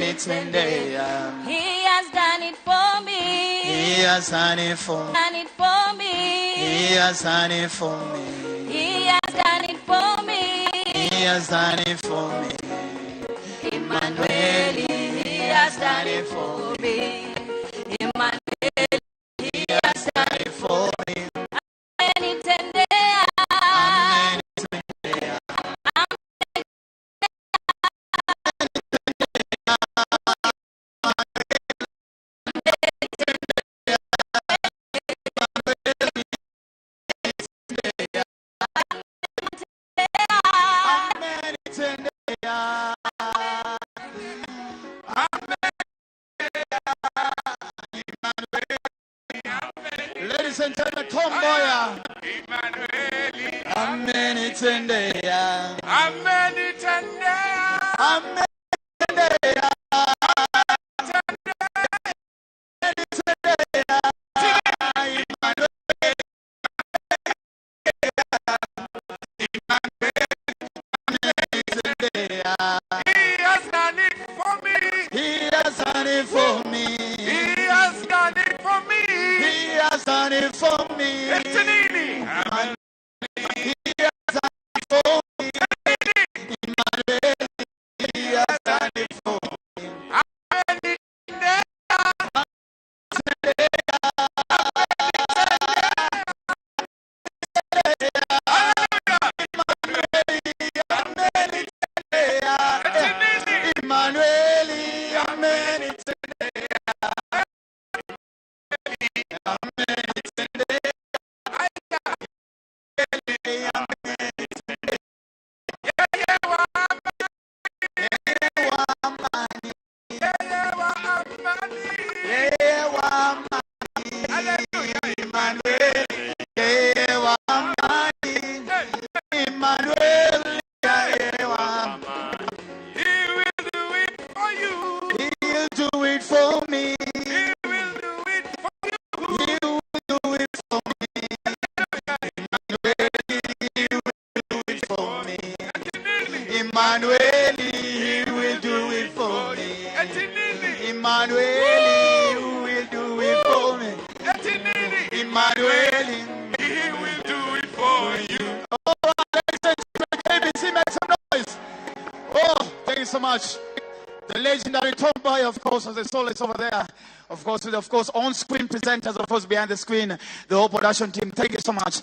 He has done it for me. He has done it for me. Done it for me. He has done it for me. He has done it for me. He has done it for me. Emmanuel, He has done it for me. Emmanuel, He has done it for me. Amen. Ladies and gentlemen, Tomboya. Amen. It's in there. Amen. It's in there. Amen. The legendary Tomboy, of course, as the soloist over there. Of course, on-screen presenters, of course, behind the screen, the whole production team. Thank you so much.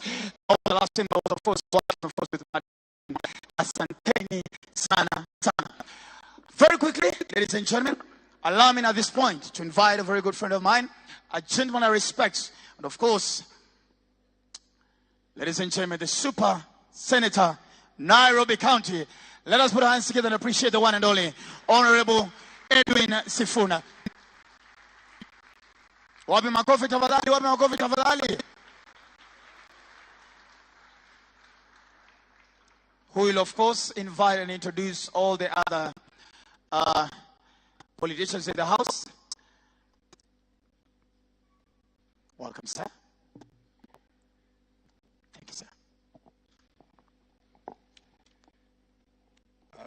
The last team, of course, with Asanteni Sana. Very quickly, ladies and gentlemen, allow me at this point to invite a very good friend of mine, a gentleman I respect, and of course, ladies and gentlemen, the Super Senator, Nairobi County. Let us put our hands together and appreciate the one and only Honorable Edwin Sifuna. Wapi makofi tafadhali. Who will, of course, invite and introduce all the other politicians in the house. Welcome, sir. Thank you, sir.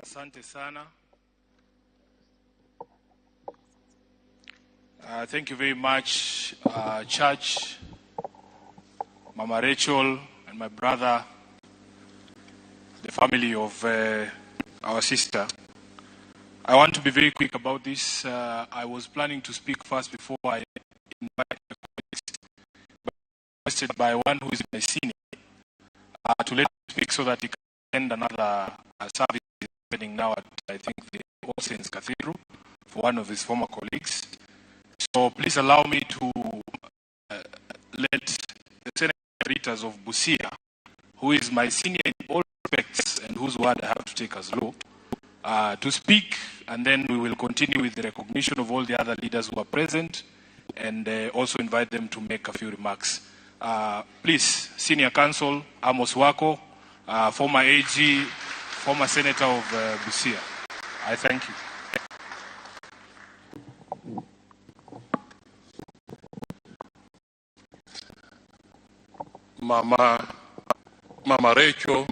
Asante sana. Thank you very much, Church, Mama Rachel, and my brother, the family of our sister. I want to be very quick about this. I was planning to speak first before I invite the colleagues, but requested by one who is my senior to let me speak so that he can attend another service happening now at, I think, the All Saints Cathedral for one of his former colleagues. So please allow me to let the Senators of Busia, who is my senior in all respects and whose word I have to take as law, to speak, and then we will continue with the recognition of all the other leaders who are present, and also invite them to make a few remarks. Please, Senior Counsel Amos Wako, former AG, former Senator of Busia. I thank you. Mama Rachel,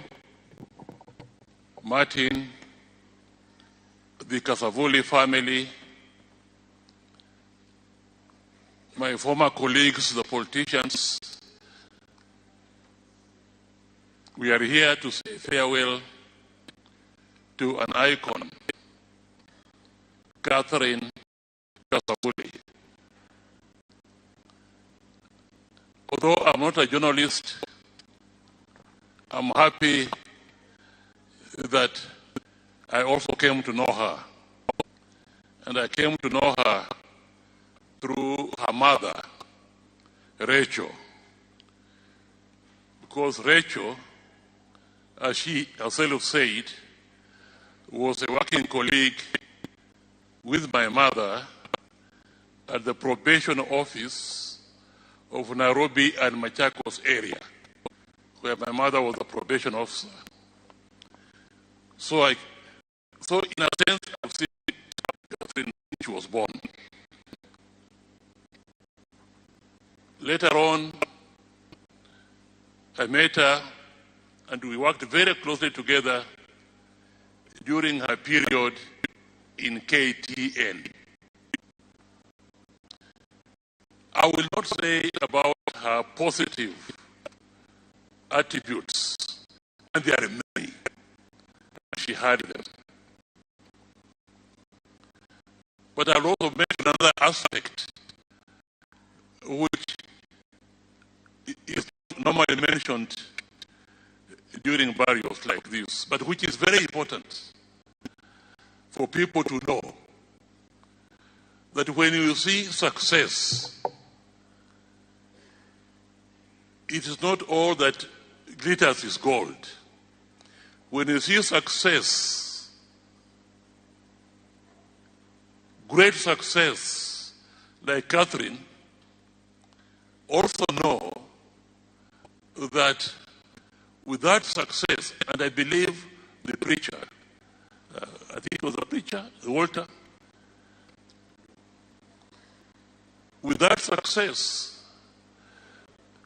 Martin, the Kasavuli family, my former colleagues, the politicians, we are here to say farewell to an icon, Catherine Kasabuli. Although I'm not a journalist, I'm happy that I also came to know her. And I came to know her through her mother, Rachel. Because Rachel, as she herself said, was a working colleague with my mother at the probation office of Nairobi and Machakos area, where my mother was a probation officer. So in a sense, I've seen Catherine when she was born. Later on, I met her and we worked very closely together during her period in KTN. I will not say about her positive attributes, and there are many. She had them. But I'll also mention another aspect which is normally mentioned during burials like this, but which is very important for people to know that when you see success, it is not all that glitters is gold. When you see success, great success like Catherine, also know that with that success, and I believe the preacher, I think it was a preacher, Walter, with that success,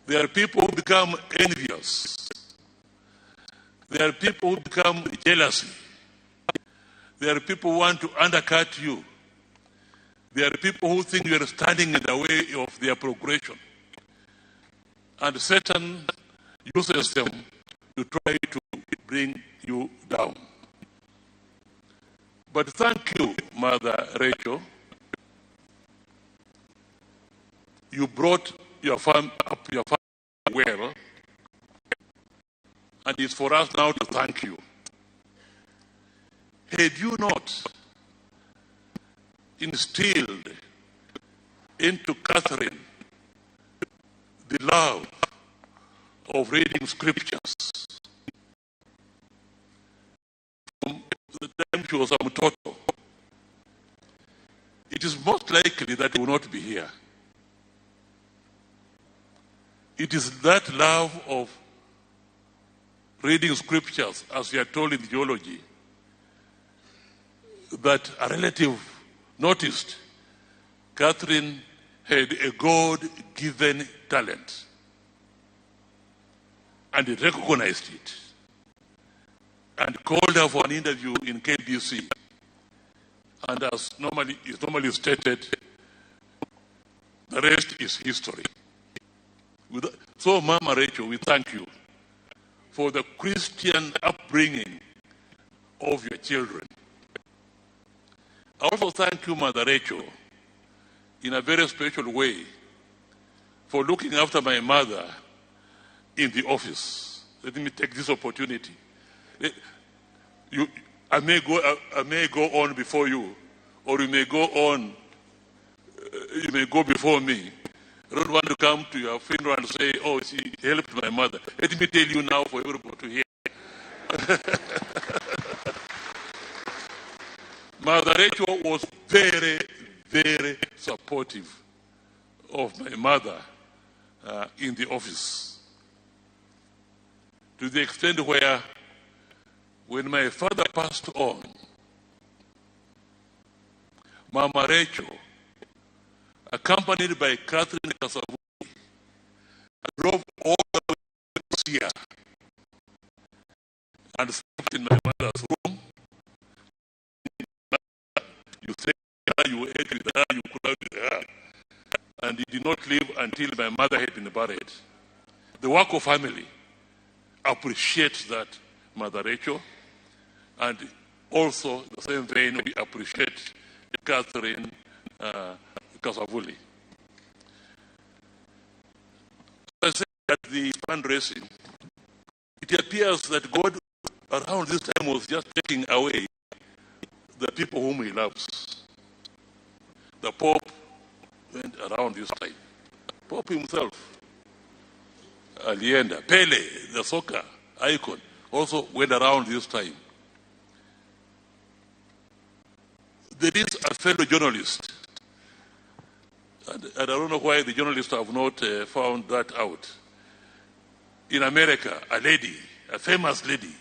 there are people who become envious. There are people who become jealous. There are people who want to undercut you. There are people who think you are standing in the way of their progression. And Satan uses them to try to bring you down. But thank you, Mother Rachel. You brought your family well, and it's for us now to thank you. Had you not instilled into Catherine the love of reading scriptures from the time she was a mtoto, it is most likely that you will not be here. It is that love of reading scriptures, as we are told in theology, that a relative noticed Catherine had a God-given talent, and he recognized it and called her for an interview in KBC. And as is normally stated, the rest is history. So, Mama Rachel, we thank you for the Christian upbringing of your children. I also thank you, Mother Rachel, in a very special way for looking after my mother in the office. Let me take this opportunity. I may go on before you, or you may go on. You may go before me. I don't want to come to your funeral and say, "Oh, she helped my mother." Let me tell you now for everybody to hear. Mother Rachel was very, very supportive of my mother in the office, to the extent where, when my father passed on, Mama Rachel, accompanied by Catherine Kasabuli, drove all the way to here and slept in my mother's room. You stayed there, you ate with her, you cried with her, and he did not leave until my mother had been buried. The work of family appreciates that, Mother Rachel, and also the same vein we appreciate Catherine Kasavuli. I said at the fundraising, it appears that God around this time was just taking away the people whom he loves. The Pope went around this time. Pope himself, Alienda, Pele, the soccer icon, also went around this time. There is a fellow journalist, and I don't know why the journalists have not found that out. In America, a lady, a famous lady,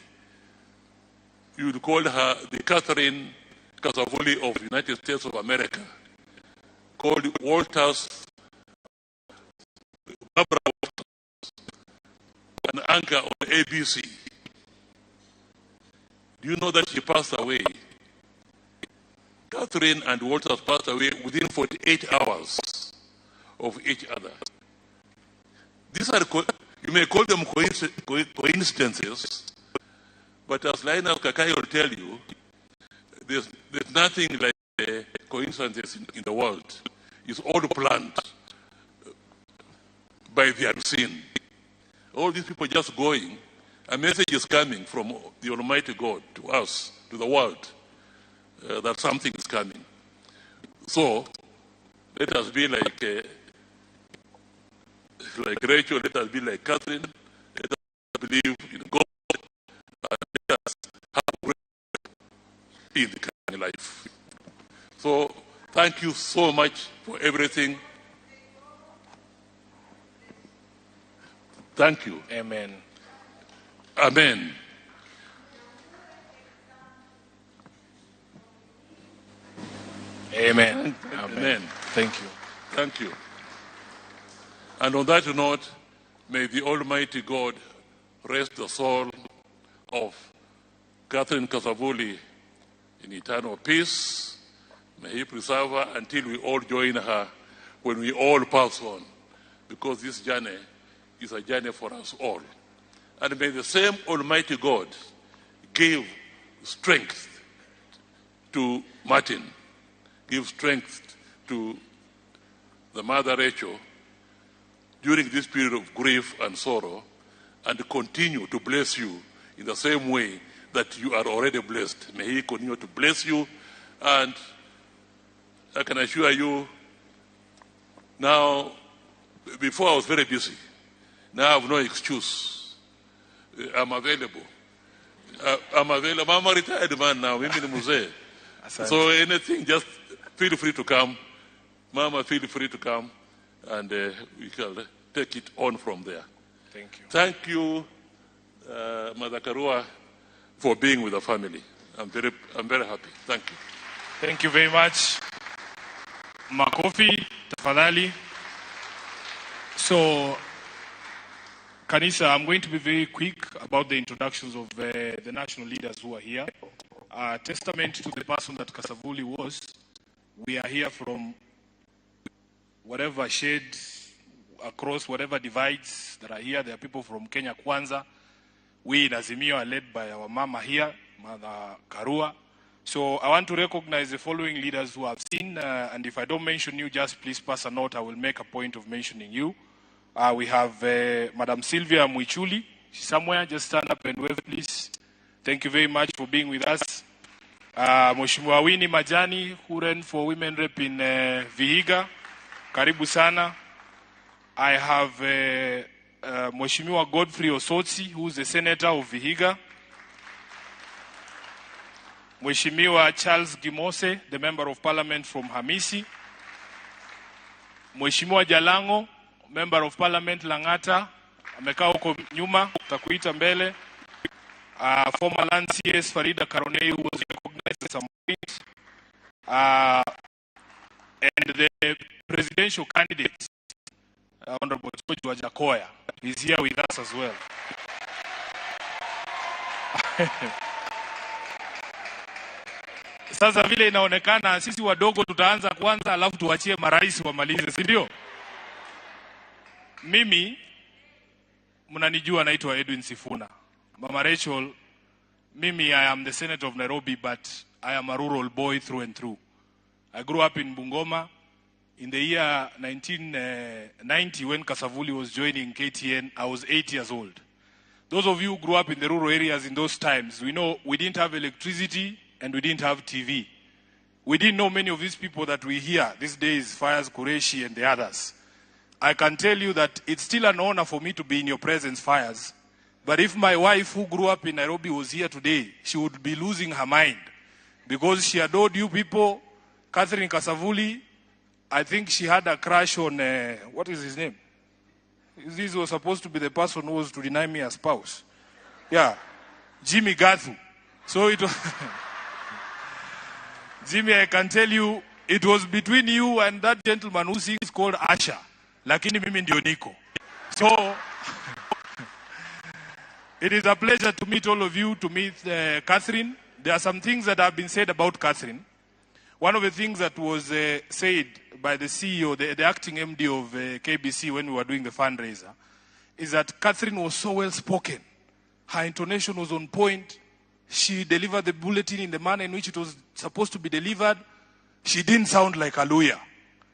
you would call her the Catherine Kasavuli of the United States of America, called Walters, Barbara Walters, an anchor on ABC. Do you know that she passed away? Catherine and Walters passed away within 48 hours of each other. These are, you may call them coincidences, but as Lionel Kakai will tell you, there's nothing like coincidences in the world. It's all planned by the unseen. All these people just going, a message is coming from the Almighty God to us, to the world, that something is coming. So, let us be like Rachel, let us be like Catherine, let us believe in God, and let us have great in the coming life. So, thank you so much for everything. Thank you. Amen. Amen. Amen. Amen. Thank you. Thank you. And on that note, may the Almighty God rest the soul of Catherine Kasavuli in eternal peace. May he preserve her until we all join her when we all pass on, because this journey is a journey for us all. And may the same Almighty God give strength to Martin, give strength to the Mother Rachel during this period of grief and sorrow, and continue to bless you in the same way that you are already blessed. May he continue to bless you, and I can assure you, now, before I was very busy. Now I have no excuse. I'm available. I'm available. I'm a retired man now. So anything, just feel free to come. Mama, feel free to come, and we can take it on from there. Thank you. Thank you, Mother Karua, for being with the family. I'm very happy. Thank you. Thank you very much. Makofi, tafadhali. So, Kanisa, I'm going to be very quick about the introductions of the national leaders who are here. Testament to the person that Kasavuli was. We are here from whatever shade, across whatever divides that are here. There are people from Kenya Kwanza. We in Azimio are led by our mama here, Mother Karua. So I want to recognize the following leaders who I've seen, and if I don't mention you, just please pass a note. I will make a point of mentioning you. We have Madam Sylvia Mwichuli. She's somewhere. Just stand up and wave, please. Thank you very much for being with us. Mheshimiwa Winnie Majani, who ran for Women Rep in Vihiga. Karibu sana. I have Mheshimiwa Godfrey Osotsi, who is the Senator of Vihiga. Mheshimiwa Charles Gimose, the Member of Parliament from Hamisi. Mheshimiwa Jalango, Member of Parliament Langata, amekaa huko nyuma, takuita mbele. Former Land CS Farida Karonei, who was recognized at some point. And the presidential candidate, Honorable George Wajakoya, is here with us as well. Sasa vile inaonekana sisi wadogo tutaanza kwanza alafu tuachie marais wamalize, si ndio? Mimi, mnanijua naitwa Edwin Sifuna. Mama Rachel, Mimi, I am the senator of Nairobi, but I am a rural boy through and through. I grew up in Bungoma. In the year 1990, when Kasavuli was joining KTN, I was 8 years old. Those of you who grew up in the rural areas in those times, we know we didn't have electricity and we didn't have TV. We didn't know many of these people that we hear these days, Fires Qureshi and the others. I can tell you that it's still an honor for me to be in your presence, Fires. But if my wife, who grew up in Nairobi, was here today, she would be losing her mind. Because she adored you people. Catherine Kasavuli, I think she had a crush on, what is his name? This was supposed to be the person who was to deny me a spouse. Yeah, Jimmy Gathu. So it was, Jimmy, I can tell you, it was between you and that gentleman who sings called Asha. Lakini mimi ndio niko. So, it is a pleasure to meet all of you, to meet Catherine. There are some things that have been said about Catherine. One of the things that was said by the CEO, the acting MD of KBC when we were doing the fundraiser, is that Catherine was so well spoken. Her intonation was on point. She delivered the bulletin in the manner in which it was supposed to be delivered. She didn't sound like a lawyer.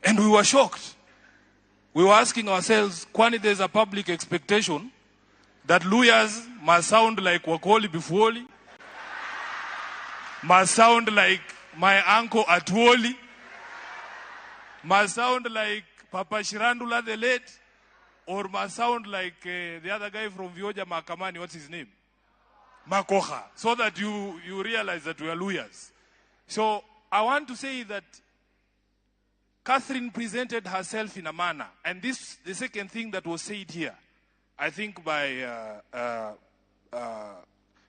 And we were shocked. We were asking ourselves, kwani there's a public expectation that lawyers must sound like Wakoli Bifuoli, must sound like my uncle Atwoli, must sound like Papa Shirandula the late, or must sound like the other guy from Vioja Mahakamani, what's his name? Makoha. So that you realize that we are lawyers. So I want to say that Catherine presented herself in a manner. And this, the second thing that was said here, I think by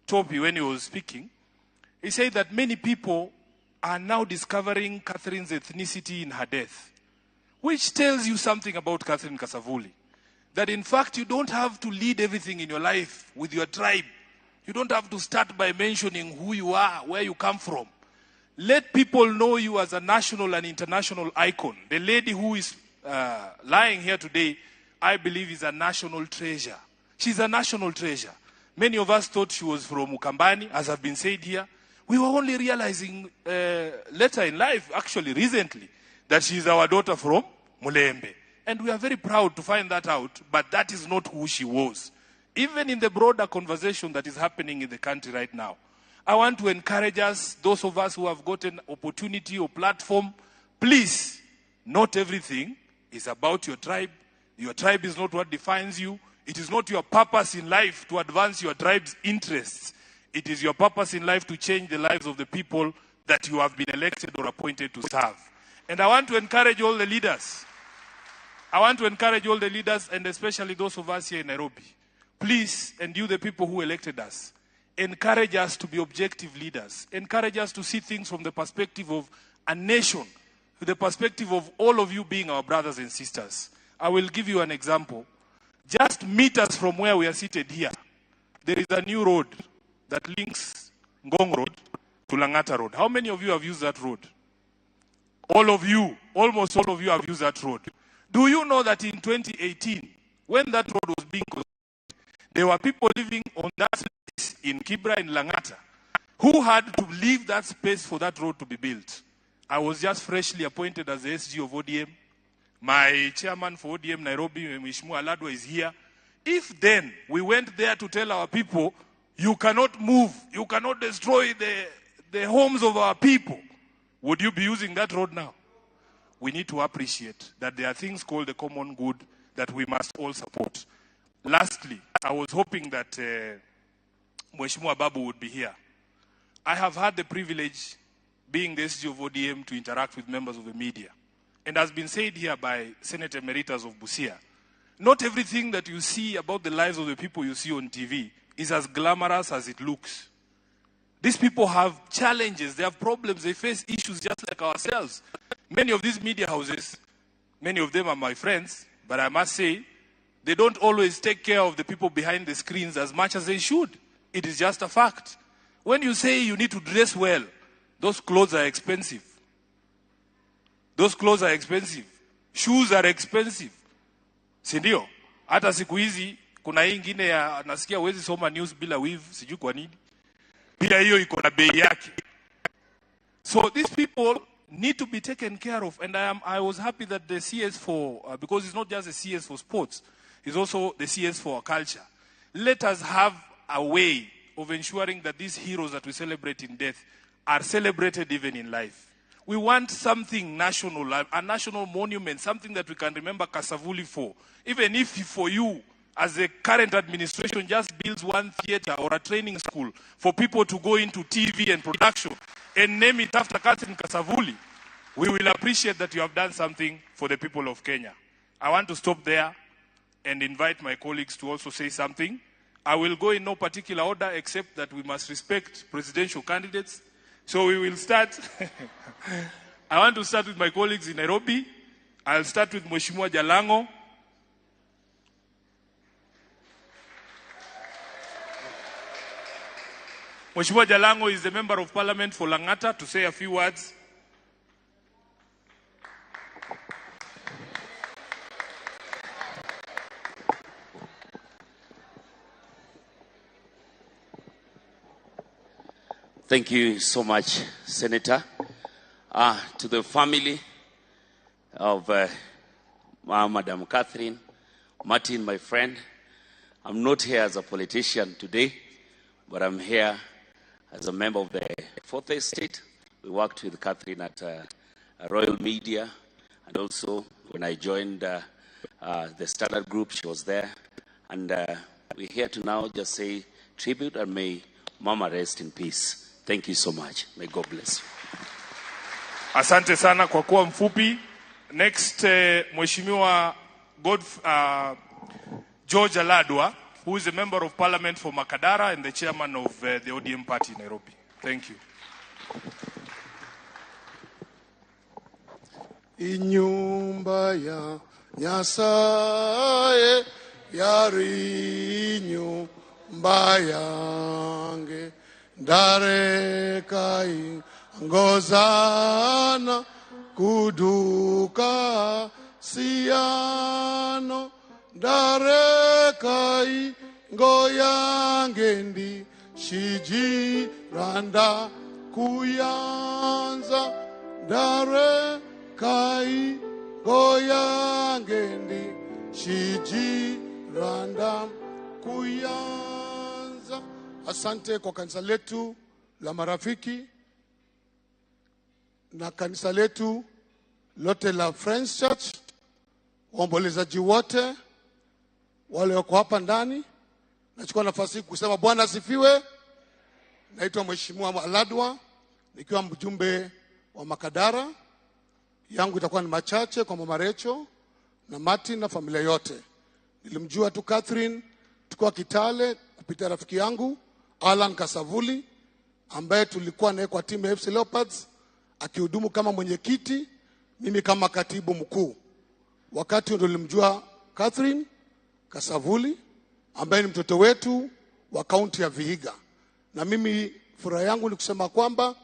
Toby when he was speaking, he said that many people are now discovering Catherine's ethnicity in her death, which tells you something about Catherine Kasavuli. That in fact you don't have to lead everything in your life with your tribe. You don't have to start by mentioning who you are, where you come from. Let people know you as a national and international icon. The lady who is lying here today, I believe, is a national treasure. She's a national treasure. Many of us thought she was from Ukambani, as have been said here. We were only realizing later in life, actually recently, that she's our daughter from Mulembe. And we are very proud to find that out, but that is not who she was. Even in the broader conversation that is happening in the country right now, I want to encourage us, those of us who have gotten opportunity or platform, please, not everything is about your tribe. Your tribe is not what defines you. It is not your purpose in life to advance your tribe's interests. It is your purpose in life to change the lives of the people that you have been elected or appointed to serve. And I want to encourage all the leaders. I want to encourage all the leaders, and especially those of us here in Nairobi. Please, and you the people who elected us, encourage us to be objective leaders. Encourage us to see things from the perspective of a nation, with the perspective of all of you being our brothers and sisters. I will give you an example. Just meters from where we are seated here, there is a new road that links Ngong Road to Langata Road. How many of you have used that road? All of you, almost all of you have used that road. Do you know that in 2018, when that road was being constructed, there were people living on that space in Kibra in Langata who had to leave that space for that road to be built. I was just freshly appointed as the SG of ODM. My chairman for ODM Nairobi, Mheshimiwa Aladwa, is here. If then we went there to tell our people, you cannot move, you cannot destroy the homes of our people, would you be using that road now? We need to appreciate that there are things called the common good that we must all support. Lastly, I was hoping that Mheshimiwa Babu would be here. I have had the privilege, being the SG of ODM, to interact with members of the media. And as been said here by Senator Emeritus of Busia, not everything that you see about the lives of the people you see on TV is as glamorous as it looks. These people have challenges, they have problems, they face issues just like ourselves. Many of these media houses, many of them are my friends, but I must say, they don't always take care of the people behind the screens as much as they should. It is just a fact. When you say you need to dress well, those clothes are expensive. Those clothes are expensive. Shoes are expensive. Sindio? Hata siku hizi kuna hii ingine ya nasikia huwezi soma news bila weave, sijui kwa nini. Pia hiyo iko na bei yake. So these people need to be taken care of, and I was happy that the CS for because it's not just the CS for sports, it's also the CS for culture. Let us have a way of ensuring that these heroes that we celebrate in death are celebrated even in life. We want something national, a national monument, something that we can remember Kasavuli for. Even if for you, as the current administration just builds one theater or a training school for people to go into TV and production and name it after Catherine Kasavuli, we will appreciate that you have done something for the people of Kenya. I want to stop there and invite my colleagues to also say something. I will go in no particular order except that we must respect presidential candidates. So we will start. I want to start with my colleagues in Nairobi. I'll start with Mheshimiwa Jalango. Mheshimiwa Jalango is the member of parliament for Langata to say a few words. Thank you so much, Senator. To the family of Madam Catherine, Martin, my friend, I'm not here as a politician today, but I'm here as a member of the Fourth Estate. We worked with Catherine at Royal Media, and also when I joined the Standard Group, she was there. And we're here to now just say tribute, and may Mama rest in peace. Thank you so much. May God bless you. Asante sana kwa kuwa mfupi. Next, Mheshimiwa George Aladwa, who is a member of parliament for Makadara and the chairman of the ODM party in Nairobi. Thank you. Inyumba ya Nyasaye yari nyumba yange Darekai ngozana kuduka siano Darekai ngoyangendi shiji randa kuyanza Darekai ngoyangendi shiji randa kuyanza. Asante kwa kanisa letu la marafiki na kanisa letu lote la Friends Church, waombolezaji wote wale wako hapa ndani. Nachukua nafasi kusema Bwana asifiwe. Naitwa Mheshimiwa Aladwa, nikiwa mjumbe wa Makadara. Yangu itakuwa ni machache kwa Mama Rachel na Martin na familia yote. Nilimjua tu Catherine tukua Kitale kupitia rafiki yangu Alan Kasavuli, ambaye tulikuwa naye kwa timu ya FC Leopards akihudumu kama mwenyekiti, mimi kama katibu mkuu. Wakati ndio nilimjua Catherine Kasavuli, ambaye ni mtoto wetu wa kaunti ya Vihiga. Na mimi furaha yangu ni kusema kwamba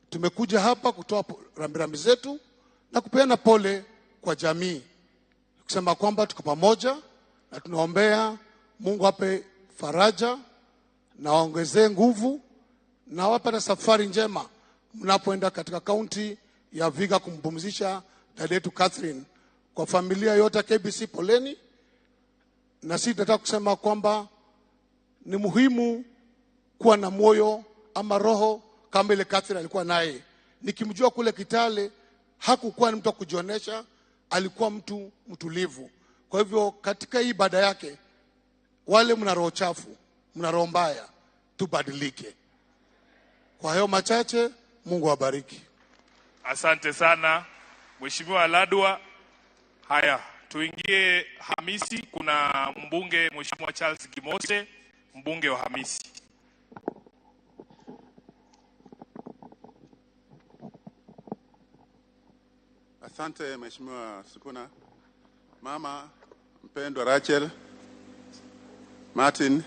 tumekuja hapa kutoa rambirambi zetu na kupeana pole kwa jamii. Kusema kwamba tuko pamoja na tunaombea Mungu ape faraja na waongezee nguvu na wape na safari njema mnapoenda katika kaunti ya Vihiga kumpumzisha dada yetu Catherine. Kwa familia yote KBC poleni, na sisi nataka kusema kwamba ni muhimu kuwa na moyo ama roho kama ile Catherine alikuwa naye. Nikimjua kule Kitale hakukuwa ni mtu kujionesha, alikuwa mtu mtulivu. Kwa hivyo katika hii ibada yake, wale mna roho chafu, mna roho mbaya, tubadilike. Kwa hayo machache, Mungu awabariki. Asante sana Mheshimiwa Aladwa. Haya, tuingie Hamisi. Kuna mbunge Mheshimiwa Charles Kimose, mbunge wa Hamisi. Asante Mheshimiwa Sukuna. Mama mpendwa Rachel, Martin,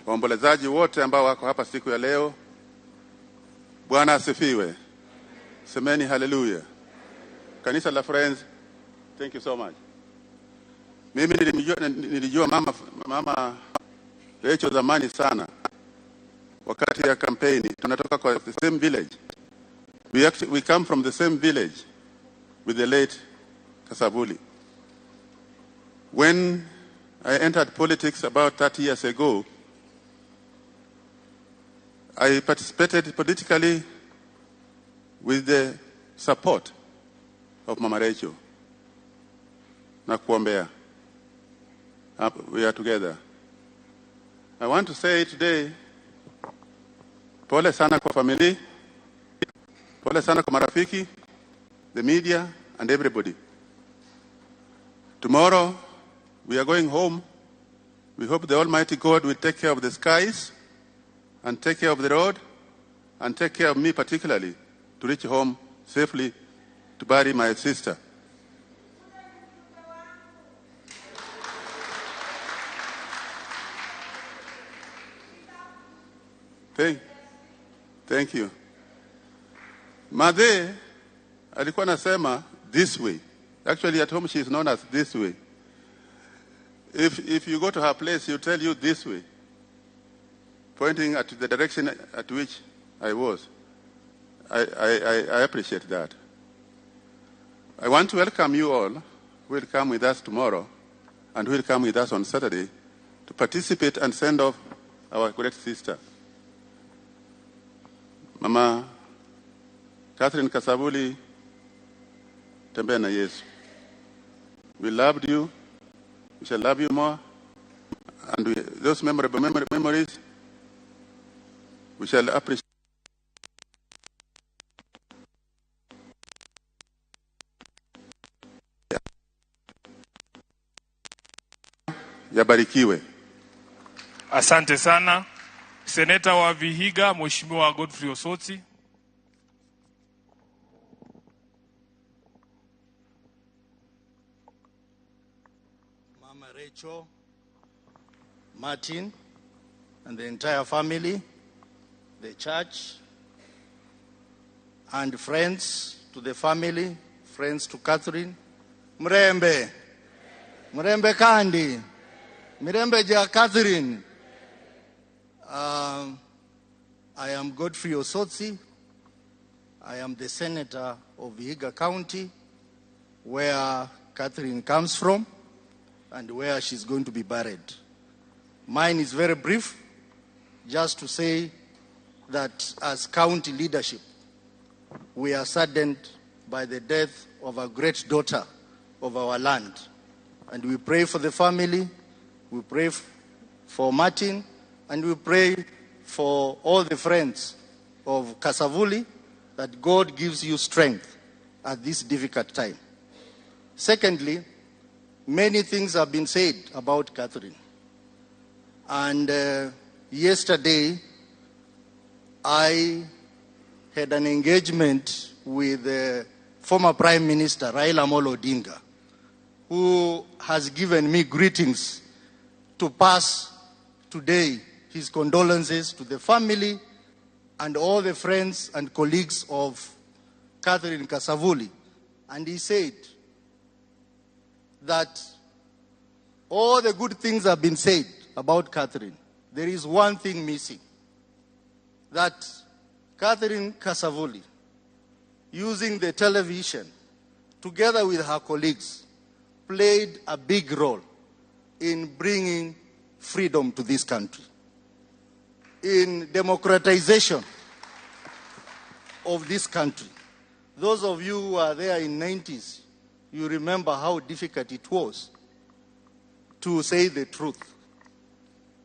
waombolezaji wote ambao wako hapa siku ya leo, Bwana asifiwe. Semeni hallelujah. Kanisa la Friends, thank you so much. Mimi nilijua mama Rachel zamani sana. Wakati ya kampeni, tunatoka kwa the same village. We come from the same village with the late Kasavuli. When I entered politics about 30 years ago, I participated politically with the support of Mama Rachel. Nakuombea. We are together. I want to say today, pole sana kwa family, pole sana kwa marafiki, the media, and everybody. Tomorrow, we are going home. We hope the Almighty God will take care of the skies, and take care of the road, and take care of me particularly, to reach home safely to bury my sister. Thank you. Madhe alikuwa nasema this way. Actually, at home she is known as this way. If you go to her place, she'll tell you this way, pointing at the direction at which I was. I appreciate that. I want to welcome you all who will come with us tomorrow and who will come with us on Saturday to participate and send off our great sister. Mama Catherine Kasavuli, tembea na Yesu. We loved you. We shall love you more. And those memorable memories, we shall appreciate. Yabarikiwe. Asante sana. Seneta wa Vihiga, Mheshimiwa Godfrey Osotsi. Mama Rachel, Martin, and the entire family, the church, and friends to the family, friends to Catherine. Mrembe kandi. Mrembe ja Catherine. I am Godfrey Osotsi. I am the senator of Vihiga County, where Catherine comes from and where she's going to be buried. Mine is very brief, just to say that as county leadership, we are saddened by the death of a great daughter of our land. And we pray for the family, we pray for Martin, and we pray for all the friends of Kasavuli, that God gives you strength at this difficult time. Secondly, many things have been said about Catherine. And yesterday, I had an engagement with the former Prime Minister, Raila Amolo Odinga, who has given me greetings to pass today his condolences to the family and all the friends and colleagues of Catherine Kasavuli. And he said that all the good things have been said about Catherine. There is one thing missing. That Catherine Kasavuli, using the television, together with her colleagues, played a big role in bringing freedom to this country, in democratization of this country. Those of you who are there in the 90s, you remember how difficult it was to say the truth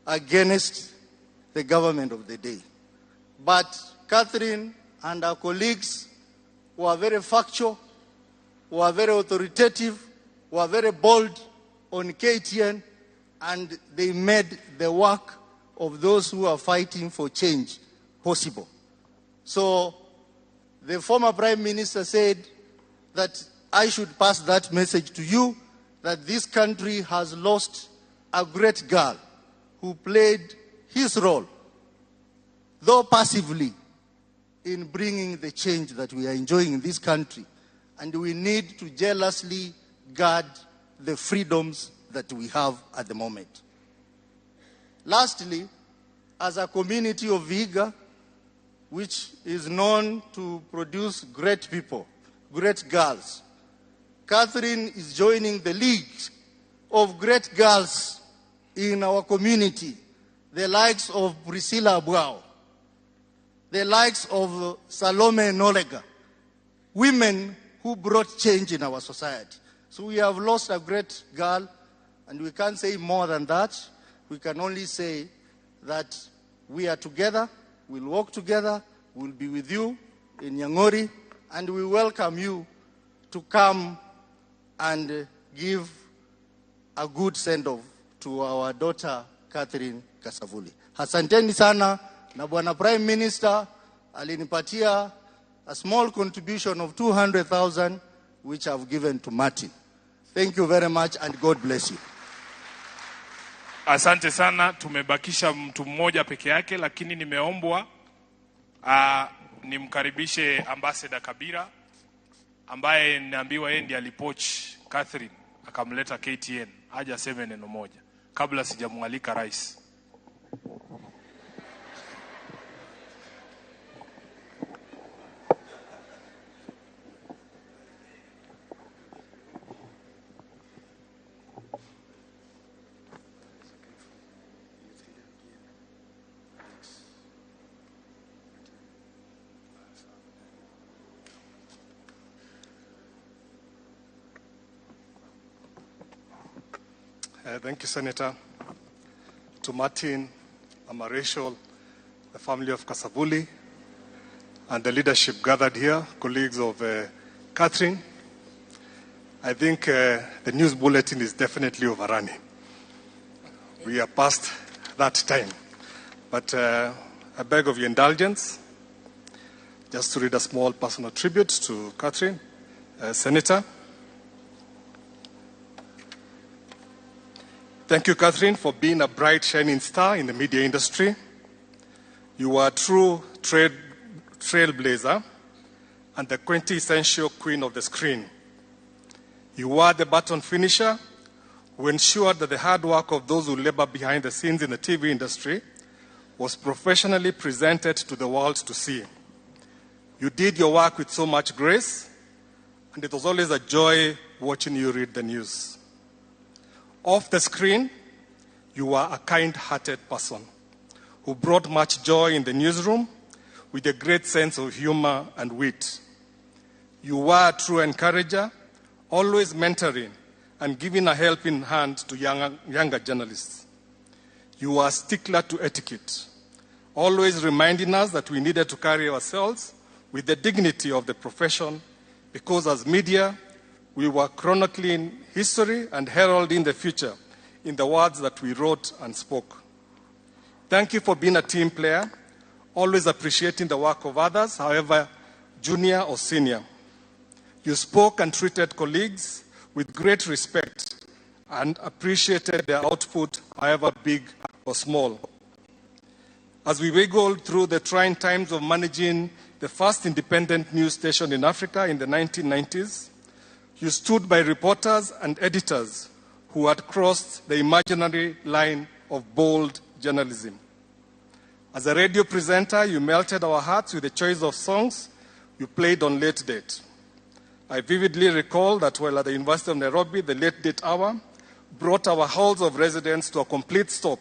against the government of the day. But Catherine and her colleagues were very factual, were very authoritative, were very bold on KTN, and they made the work of those who are fighting for change possible. So the former Prime Minister said that I should pass that message to you, that this country has lost a great girl who played his role, though passively, in bringing the change that we are enjoying in this country. And we need to jealously guard the freedoms that we have at the moment. Lastly, as a community of Vihiga, which is known to produce great people, great girls, Catherine is joining the league of great girls in our community, the likes of Priscilla Abuao, the likes of Salome Nolega, women who brought change in our society. So we have lost a great girl, and we can't say more than that. We can only say that we are together, we'll work together, we'll be with you in Nyang'ori, and we welcome you to come and give a good send-off to our daughter, Catherine Kasavuli. Asanteni sana, na Bwana Prime Minister alinipatia a small contribution of 200,000, which I've given to Martin. Thank you very much, and God bless you. Asante sana, tumebakisha mtu mmoja peke yake, lakini nimeombwa nimkaribishe Ambassador Kabira ambaye niambiwa yeye ndiye alipoach Catherine akamleta KTN, aje aseme neno moja kabla sijamwalika rais. Thank you, Senator. To Martin, Mama Rachel, the family of Kasavuli, and the leadership gathered here, colleagues of Catherine, I think the news bulletin is definitely overrunning. We are past that time. But I beg of your indulgence, just to read a small personal tribute to Catherine, Senator. Thank you, Catherine, for being a bright, shining star in the media industry. You are a true trailblazer and the quintessential queen of the screen. You are the button finisher who ensured that the hard work of those who labor behind the scenes in the TV industry was professionally presented to the world to see. You did your work with so much grace, and it was always a joy watching you read the news. Off the screen, you are a kind-hearted person who brought much joy in the newsroom with a great sense of humor and wit. You were a true encourager, always mentoring and giving a helping hand to younger journalists. You were a stickler to etiquette, always reminding us that we needed to carry ourselves with the dignity of the profession, because as media, we were chronicling history and heralding the future in the words that we wrote and spoke. Thank you for being a team player, always appreciating the work of others, however junior or senior. You spoke and treated colleagues with great respect and appreciated their output, however big or small. As we wiggled through the trying times of managing the first independent news station in Africa in the 1990s, you stood by reporters and editors who had crossed the imaginary line of bold journalism. As a radio presenter, you melted our hearts with the choice of songs you played on Late Date. I vividly recall that while at the University of Nairobi, the Late Date Hour brought our halls of residence to a complete stop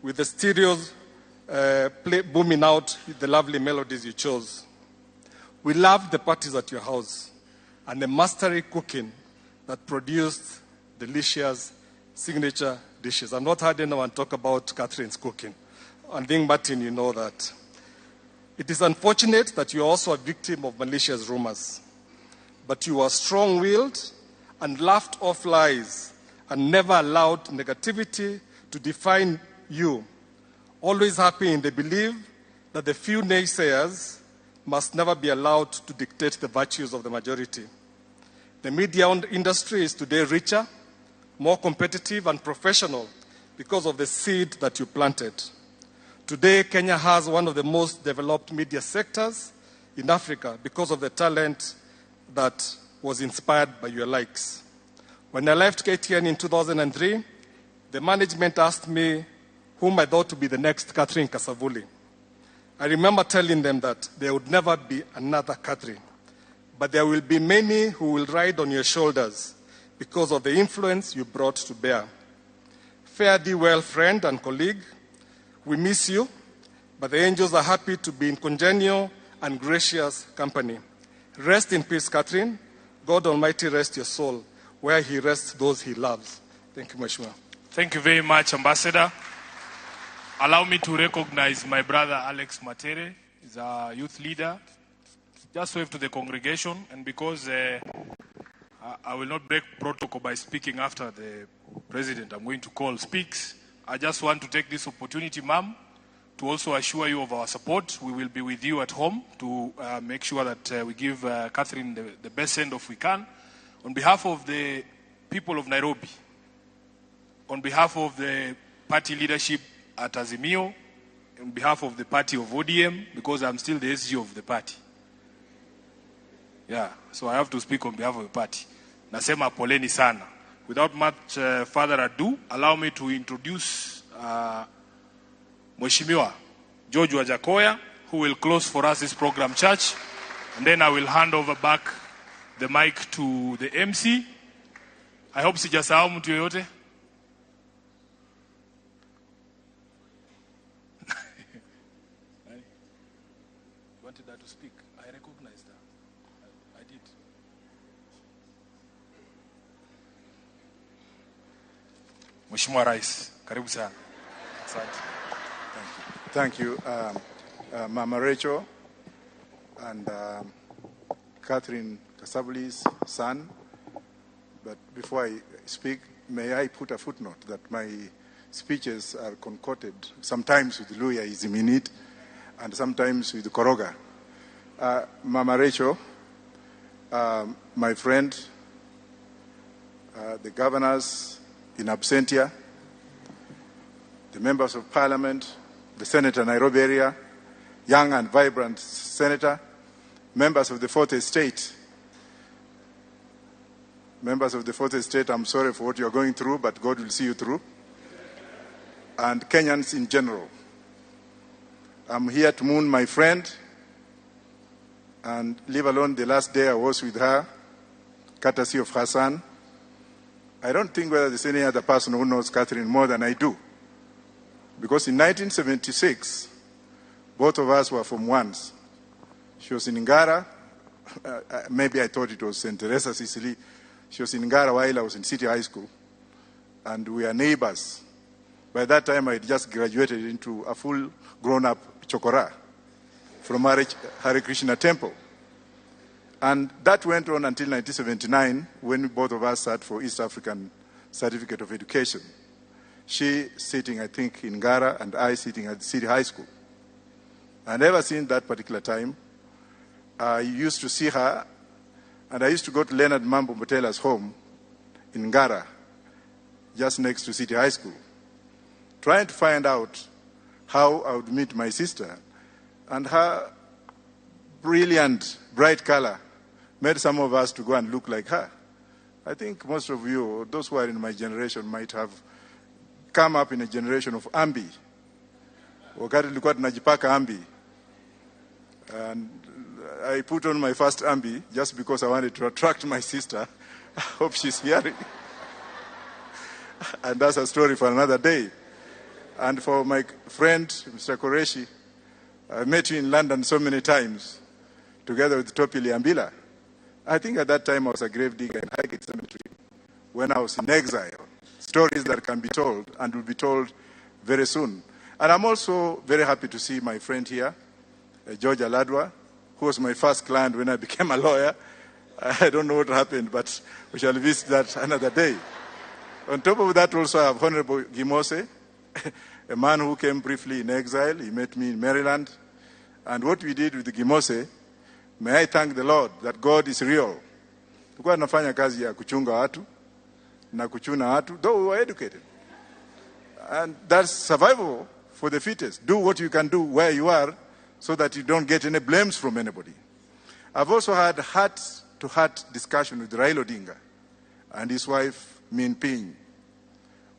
with the stereos booming out with the lovely melodies you chose. We loved the parties at your house and the mastery cooking that produced delicious signature dishes. I've not heard anyone talk about Catherine's cooking. I think, Martin, you know that. It is unfortunate that you are also a victim of malicious rumors, but you are strong-willed and laughed off lies and never allowed negativity to define you, always happy in the belief that the few naysayers must never be allowed to dictate the virtues of the majority. The media industry is today richer, more competitive and professional because of the seed that you planted. Today, Kenya has one of the most developed media sectors in Africa because of the talent that was inspired by your likes. When I left KTN in 2003, the management asked me whom I thought to be the next Catherine Kasavuli. I remember telling them that there would never be another Catherine, but there will be many who will ride on your shoulders because of the influence you brought to bear. Fare thee well, friend and colleague. We miss you, but the angels are happy to be in congenial and gracious company. Rest in peace, Catherine. God Almighty rest your soul, where he rests those he loves. Thank you, Mheshimiwa. Thank you very much, Ambassador. Allow me to recognize my brother Alex Matere. He's a youth leader. Just wave to the congregation, and because I will not break protocol by speaking after the president I'm going to call speaks, I just want to take this opportunity, ma'am, to also assure you of our support. We will be with you at home to make sure that we give Catherine the best send-off we can. On behalf of the people of Nairobi, on behalf of the party leadership at Azimio, on behalf of the party of ODM, because I'm still the SG of the party. Yeah, so I have to speak on behalf of the party. Nasema poleni sana. Without much further ado, allow me to introduce Mheshimiwa George Wajakoya, who will close for us this program, church. And then I will hand over back the mic to the MC. I hope sijasahau mtu yoyote. You wanted her to speak. I recognized her. I did. Mheshimiwa Rais, karibu sana. Asante. Thank you, Mama Rachel and Catherine Kasavuli's son. But before I speak, may I put a footnote that my speeches are concocted sometimes with Luhyaism in it and sometimes with Koroga. Mama Rachel, my friend, the governors in absentia, the members of parliament, the senator Nairobi area, young and vibrant senator, members of the Fourth Estate. Members of the Fourth Estate, I'm sorry for what you're going through, but God will see you through. And Kenyans in general. I'm here to mourn my friend, and leave alone the last day I was with her, courtesy of her son. I don't think whether there's any other person who knows Catherine more than I do. Because in 1976, both of us were from Wands. She was in Ngara. Maybe I thought it was St. Teresa Sicily. She was in Ngara while I was in City High School. And we are neighbors. By that time, I had just graduated into a full grown-up chokora from Hare Krishna Temple. And that went on until 1979, when both of us sat for East African Certificate of Education. She sitting, I think, in Ngara, and I sitting at City High School. And ever since that particular time, I used to see her, and I used to go to Leonard Mambo Motela's home in Ngara, just next to City High School, trying to find out how I would meet my sister. And her brilliant, bright color made some of us to go and look like her. I think most of you, or those who are in my generation, might have come up in a generation of ambi. Wakati nilikuwa tunajipaka ambi. And I put on my first ambi just because I wanted to attract my sister. I hope she's hearing. And that's a story for another day. And for my friend, Mr. Koreshi, I met you in London so many times, together with Topi Liambila. I think at that time I was a grave digger in Highgate Cemetery when I was in exile. Stories that can be told and will be told very soon. And I'm also very happy to see my friend here, George Aladwa, who was my first client when I became a lawyer. I don't know what happened, but we shall visit that another day. On top of that, also I have Honorable Gimose, a man who came briefly in exile. He met me in Maryland. And what we did with Gimose, may I thank the Lord that God is real. Tulikuwa tunafanya kazi ya kuchunga watu na kuchuna watu, though we were educated. And that's survival for the fittest. Do what you can do where you are so that you don't get any blames from anybody. I've also had heart-to-heart discussion with Raila Odinga and his wife, Min Ping.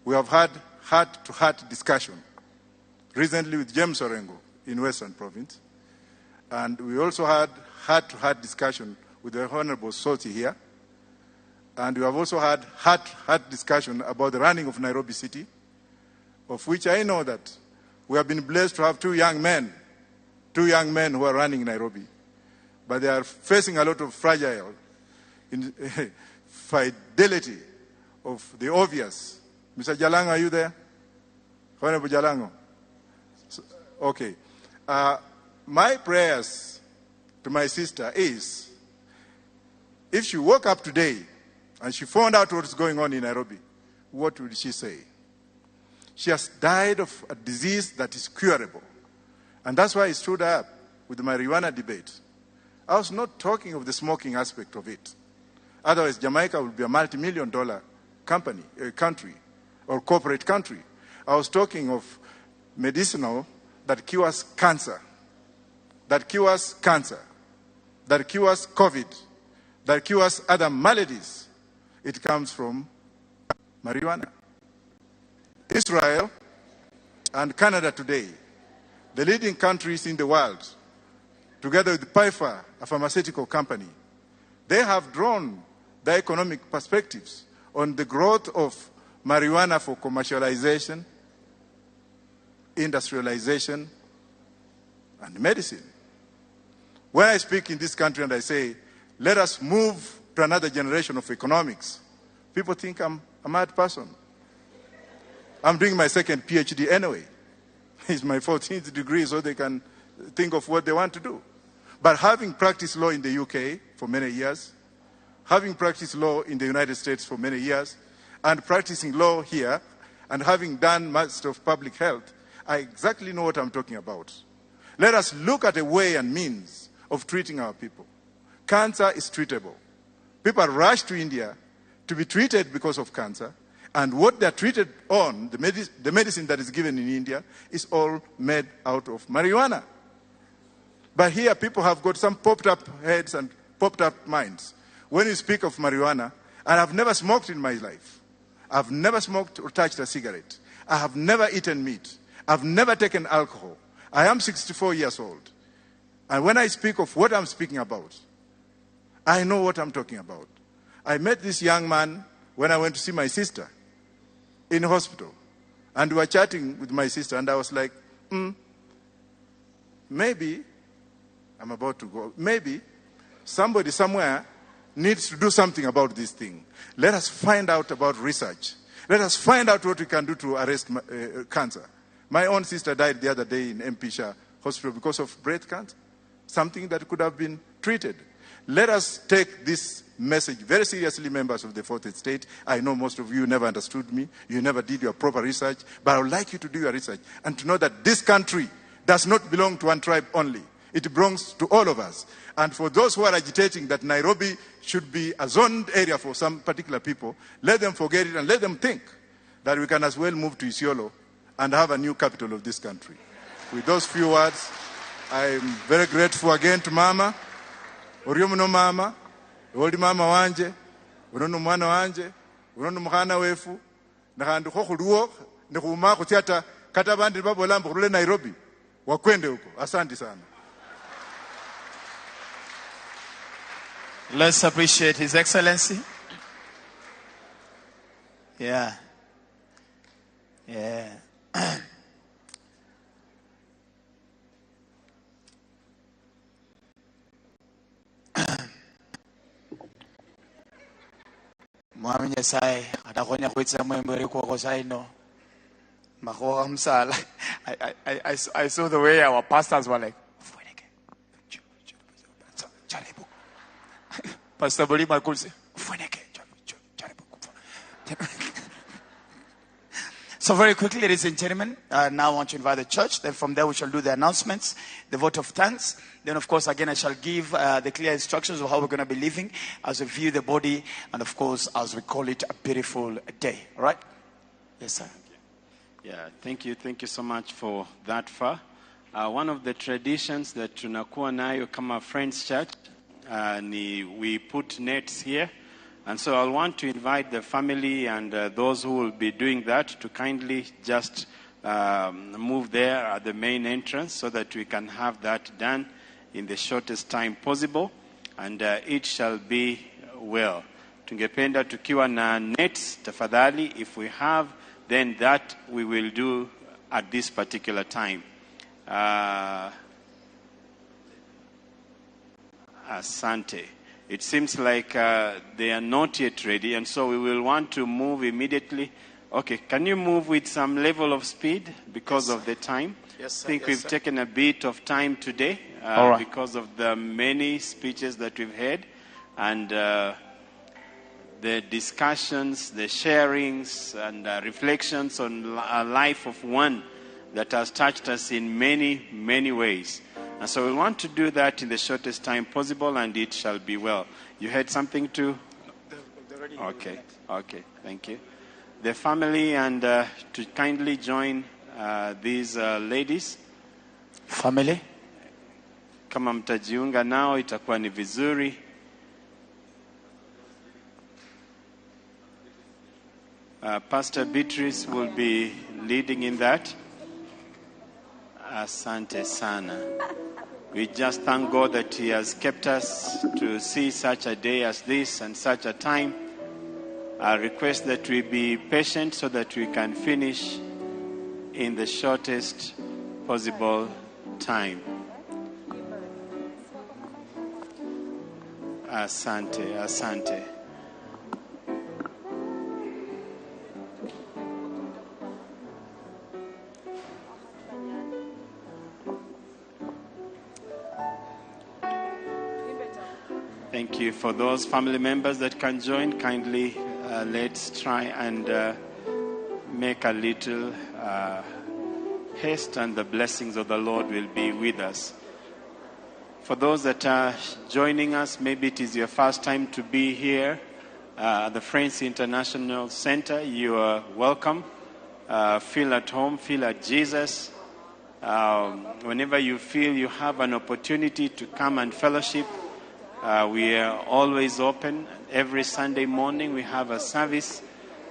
We have had heart-to-heart discussion recently with James Orengo in Western Province. And we also had heart-to-heart discussion with the Honorable Soti here. And we have also had heart-to-heart discussion about the running of Nairobi City, of which I know that we have been blessed to have two young men who are running Nairobi. But they are facing a lot of fragile fidelity of the obvious. Mr. Jalango, are you there? Honorable Jalango? Okay. My prayers to my sister is, if she woke up today and she found out what's going on in Nairobi, what would she say? She has died of a disease that is curable. And that's why I stood up with the marijuana debate. I was not talking of the smoking aspect of it. Otherwise, Jamaica would be a multi-million-dollar country, or corporate country. I was talking of medicinal that cures cancer, that cures COVID, that cures other maladies. It comes from marijuana. Israel and Canada today, the leading countries in the world, together with Pfizer, a pharmaceutical company, they have drawn their economic perspectives on the growth of marijuana for commercialization, industrialization, and medicine. When I speak in this country and I say, let us move to another generation of economics, people think I'm a mad person. I'm doing my second PhD anyway. It's my 14th degree, so they can think of what they want to do. But having practiced law in the UK for many years, having practiced law in the United States for many years, and practicing law here, and having done Master of Public Health, I exactly know what I'm talking about. Let us look at a way and means of treating our people. Cancer is treatable. People rush to India to be treated because of cancer, and what they're treated on, the medicine that is given in India, is all made out of marijuana. But here people have got some popped up heads and popped up minds. When you speak of marijuana, and I've never smoked in my life. I've never smoked or touched a cigarette. I have never eaten meat. I've never taken alcohol. I am 64 years old. And when I speak of what I'm speaking about, I know what I'm talking about. I met this young man when I went to see my sister in hospital. And we were chatting with my sister, and I was like, maybe, I'm about to go, maybe somebody somewhere needs to do something about this thing. Let us find out about research. Let us find out what we can do to arrest cancer. My own sister died the other day in MP Shah Hospital because of breast cancer, something that could have been treated. Let us take this message very seriously, members of the Fourth Estate. I know most of you never understood me. You never did your proper research. But I would like you to do your research and to know that this country does not belong to one tribe only. It belongs to all of us. And for those who are agitating that Nairobi should be a zoned area for some particular people, let them forget it and let them think that we can as well move to Isiolo and have a new capital of this country. With those few words, I'm very grateful again to Mama. Oriyomuno Mama, Old Mama wanje, unono mwana wanje, unono mkhana wefu, nakandu khokhuluo, nekhuma khutiata kata bandi babolambo khulule Nairobi, wakwende huko. Asante sana. Let's appreciate His Excellency. Yeah. Yeah. Mwami Nyasaye atakonya kwetsa mwembere kwa saino makoga msala. I saw the way our pastors were like, Pastor Bolima could say, so very quickly, ladies and gentlemen, now I want to invite the church. Then from there we shall do the announcements, the vote of thanks. Then of course, again, I shall give the clear instructions of how we're going to be living as we view the body. And of course, as we call it a beautiful day. All right? Yes, sir. Yeah, thank you. Thank you so much for that far. One of the traditions that tunakuwa nayo kama Friends Church, we put nets here And so I'll want to invite the family and those who will be doing that to kindly just move there at the main entrance so that we can have that done in the shortest time possible, and it shall be well. Tungependa tukiwa na nets, tafadhali, if we have, then that we will do at this particular time. Asante. It seems like they are not yet ready, and so we will want to move immediately. Okay, can you move with some level of speed because of the time? Yes, sir. I think Yes, we've sir. taken a bit of time today All right. because of the many speeches that we've had, and the discussions, the sharings, and reflections on a life of one that has touched us in many, many ways. And so we want to do that in the shortest time possible, and it shall be well. You had something to? Okay, okay, thank you. The family and to kindly join these ladies. Family. Kama mtajiunga nao itakuwa ni vizuri. Pastor Beatrice will be leading in that. Asante sana. We just thank God that He has kept us to see such a day as this and such a time. I request that we be patient so that we can finish in the shortest possible time. Asante, asante. Thank you. For those family members that can join, kindly let's try and make a little haste, and the blessings of the Lord will be with us. For those that are joining us, maybe it is your first time to be here at the Friends International Center. You are welcome. Feel at home, feel at Jesus. Whenever you feel you have an opportunity to come and fellowship, we are always open. Every Sunday morning we have a service,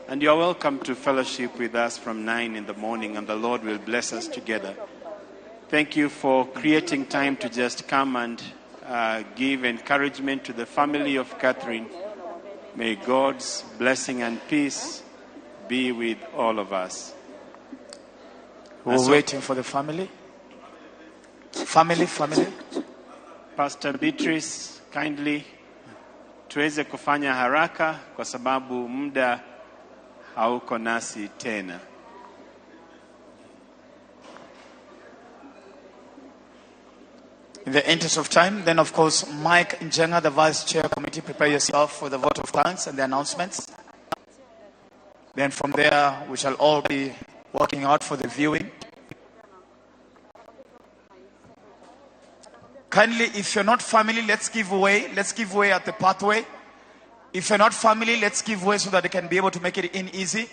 and you're welcome to fellowship with us from 9 in the morning, and the Lord will bless us together. Thank you for creating time to just come and give encouragement to the family of Catherine. May God's blessing and peace be with all of us. We're waiting for the family. Family. Pastor Beatrice, kindly tuweze kufanya haraka kwa sababu muda hauko nasi tena. In the interest of time, then of course, Mike Njenga, the Vice Chair Committee, prepare yourself for the vote of thanks and the announcements. Then from there, we shall all be working out for the viewing. Kindly, if you're not family, let's give way. Let's give way at the pathway. If you're not family, let's give way so that they can be able to make it in easy.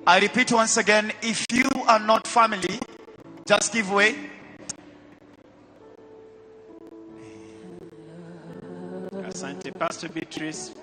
I repeat once again, if you are not family, just give way. Asante, Pastor Beatrice.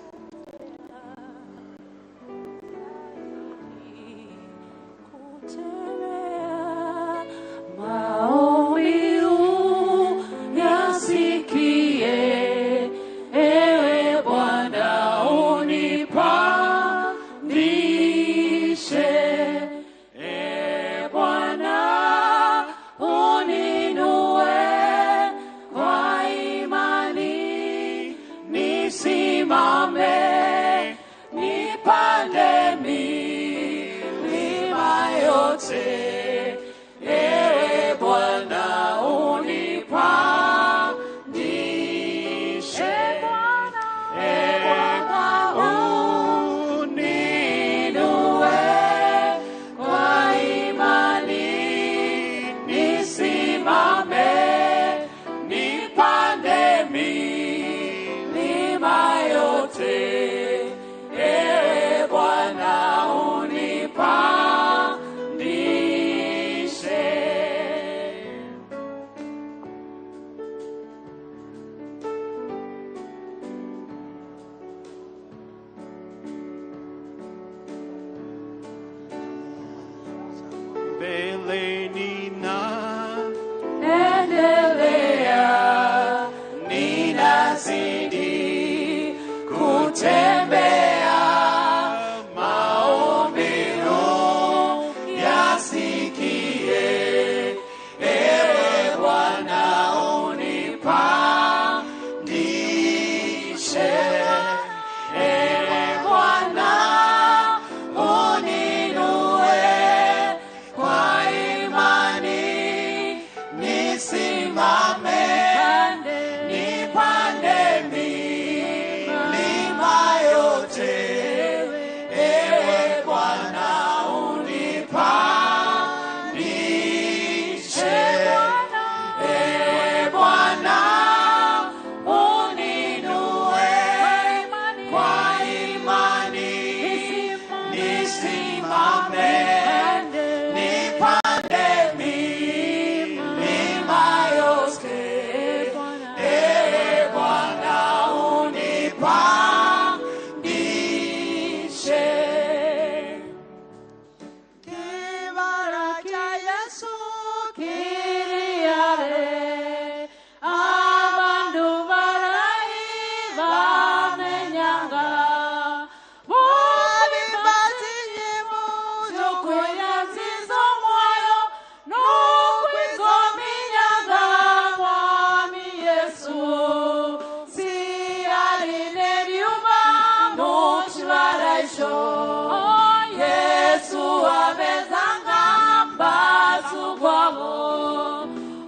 basugwabo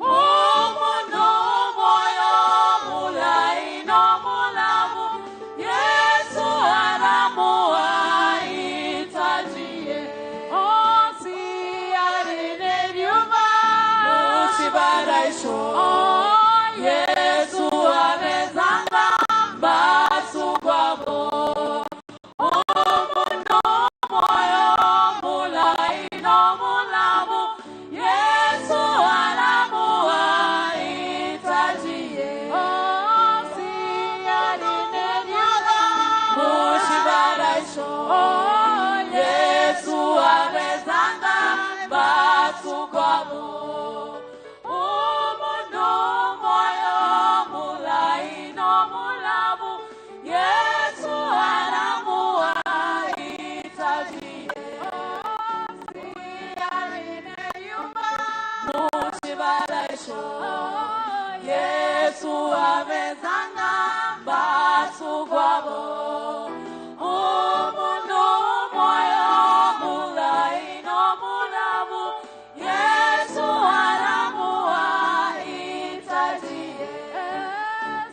omuno moyo mulai no mulamu Yesu aramuwa itajie osi arine nyuma musibaraisho Yesu amezanga basugwabo omuno moyo mulai no mulamu Yesu aramuwa itajie osi arine nyuma musibaraisho Yesu amezanga basugwabo omuno moyo mulai no mulamu Yesu aramuwa itajie osi arine nyuma musibaraisho Yesu amezanga basugwabo omuno moyo mulai no mulamu Yesu aramuwa itajie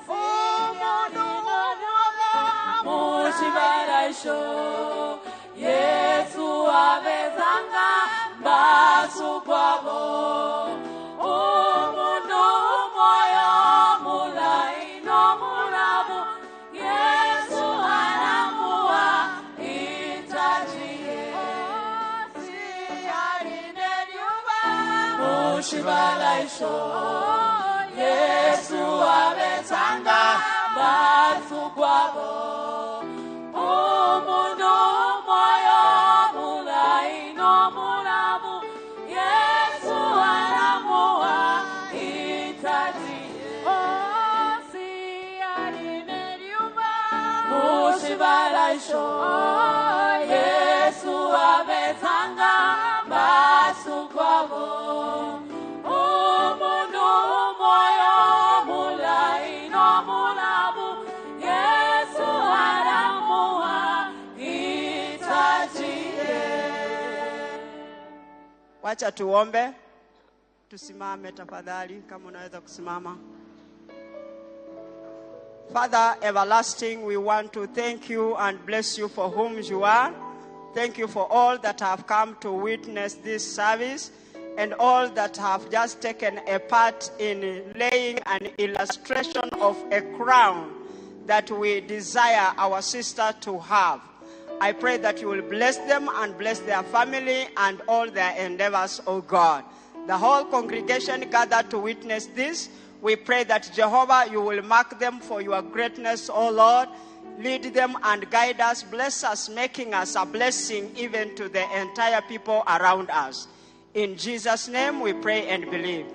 omuno moyo musibaraisho Yesu amezanga basugwabo omuno moyo mulai no mulamu Yesu aramuwa itajie osi arine nyuma musibaraisho Yesu amezanga basugwabo omuno moyo mulai no mulamu Yesu aramuwa itajie osi arine nyuma musibaraisho Yesu amezanga basugwabo omuno moyo mulai no mulamu Yesu aramuwa itajie. Wacha tuombe. Tusimame tafadhali kama unaweza kusimama. Father everlasting, we want to thank you and bless you for whom you are. Thank you for all that have come to witness this service and all that have just taken a part in laying an illustration of a crown that we desire our sister to have. I pray that you will bless them and bless their family and all their endeavors, O God. The whole congregation gathered to witness this. We pray that, Jehovah, you will mark them for your greatness, O Lord. Lead them and guide us. Bless us, making us a blessing even to the entire people around us. In Jesus' name we pray and believe.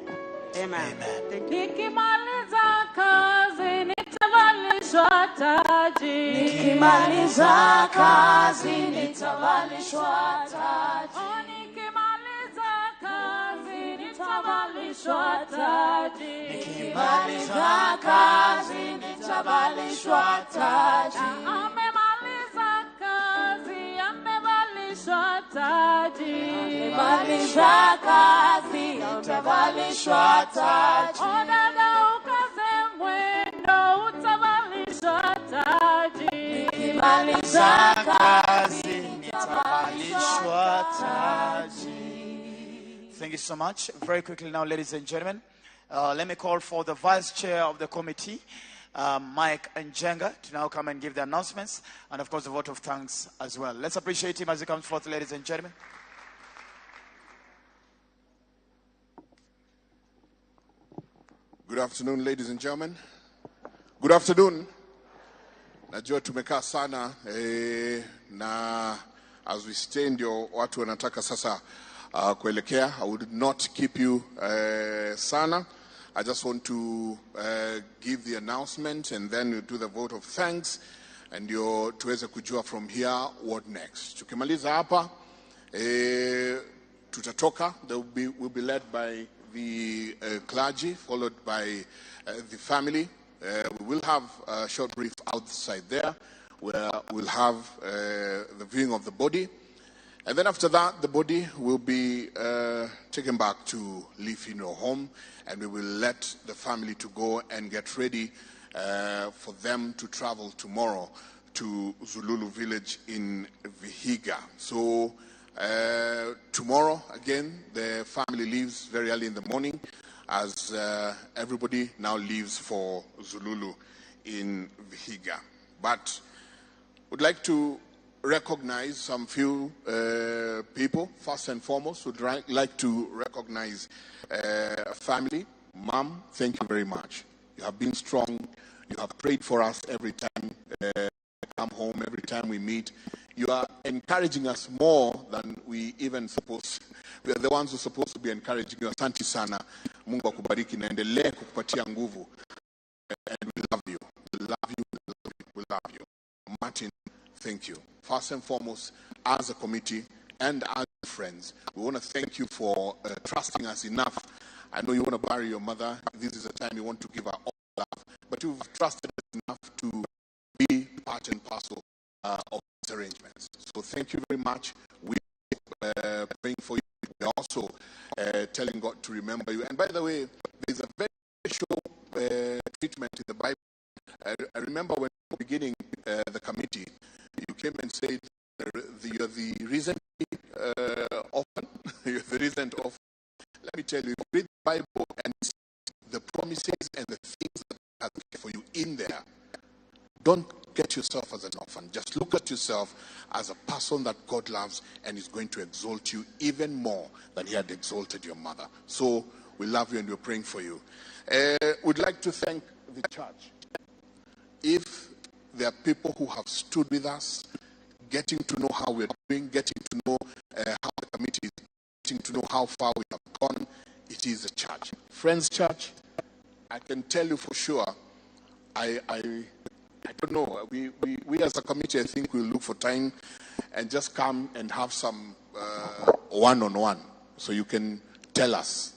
Amen. Thank you. Nikimaliza kazi nitavalishwa taji. Nikimaliza kazi nitavalishwa taji. Oh, nikimaliza kazi nitavalishwa taji. Nikimaliza kazi nitavalishwa taji. Amemaliza kazi, amevalishwa taji. Amemaliza kazi, utavalishwa taji. O dada ukaze mwendo, utavalishwa taji. Nikimaliza kazi, nitavalishwa taji. Thank you so much. Very quickly now, ladies and gentlemen, let me call for the vice chair of the committee, Mike Njenga, to now come and give the announcements and, of course, the vote of thanks as well. Let's appreciate him as he comes forth, ladies and gentlemen. Good afternoon, ladies and gentlemen. Good afternoon. Najua tumekaa sana na as we stay ndio watu wanataka sasa kuelekea. I would not keep you sana. I just want to give the announcement and then we'll do the vote of thanks and tuweze kujua from here what next. Tukimaliza hapa tutatoka. We'll be led by the clergy, followed by the family. We will have a short brief outside there where we'll have the viewing of the body. And then after that, the body will be taken back to Leaf Inooro home, and we will let the family to go and get ready for them to travel tomorrow to Zululu village in Vihiga. So tomorrow, again, the family leaves very early in the morning as everybody now leaves for Zululu in Vihiga. But would like to recognize some few people. First and foremost, would like to recognize family. Mom, thank you very much. You have been strong. You have prayed for us every time we come home, every time we meet. You are encouraging us more than we even suppose. We are the ones who are supposed to be encouraging you. Asante sana. Mungu akubariki na endelee kukupatia nguvu. And we love you. We love you. We love you. We love you. Martin, thank you. First and foremost, as a committee and as friends, we want to thank you for trusting us enough. I know you want to bury your mother. This is a time you want to give her all love. But you've trusted us enough to be part and parcel of these arrangements. So thank you very much. We are praying for you. We're also telling God to remember you. And by the way, there's a very special treatment in the Bible. I remember when we were beginning the committee, you came and said, you're the recent orphan. You're the recent orphan. Let me tell you, read the Bible and see the promises and the things that God has for you in there. Don't get yourself as an orphan. Just look at yourself as a person that God loves and is going to exalt you even more than he had exalted your mother. So we love you and we're praying for you. We'd like to thank the church. If there are people who have stood with us, getting to know how we're doing, getting to know how the committee is, getting to know how far we have gone, it is a church. Friends Church, I can tell you for sure, I don't know, we as a committee, I think we'll look for time and just come and have some one-on-one, so you can tell us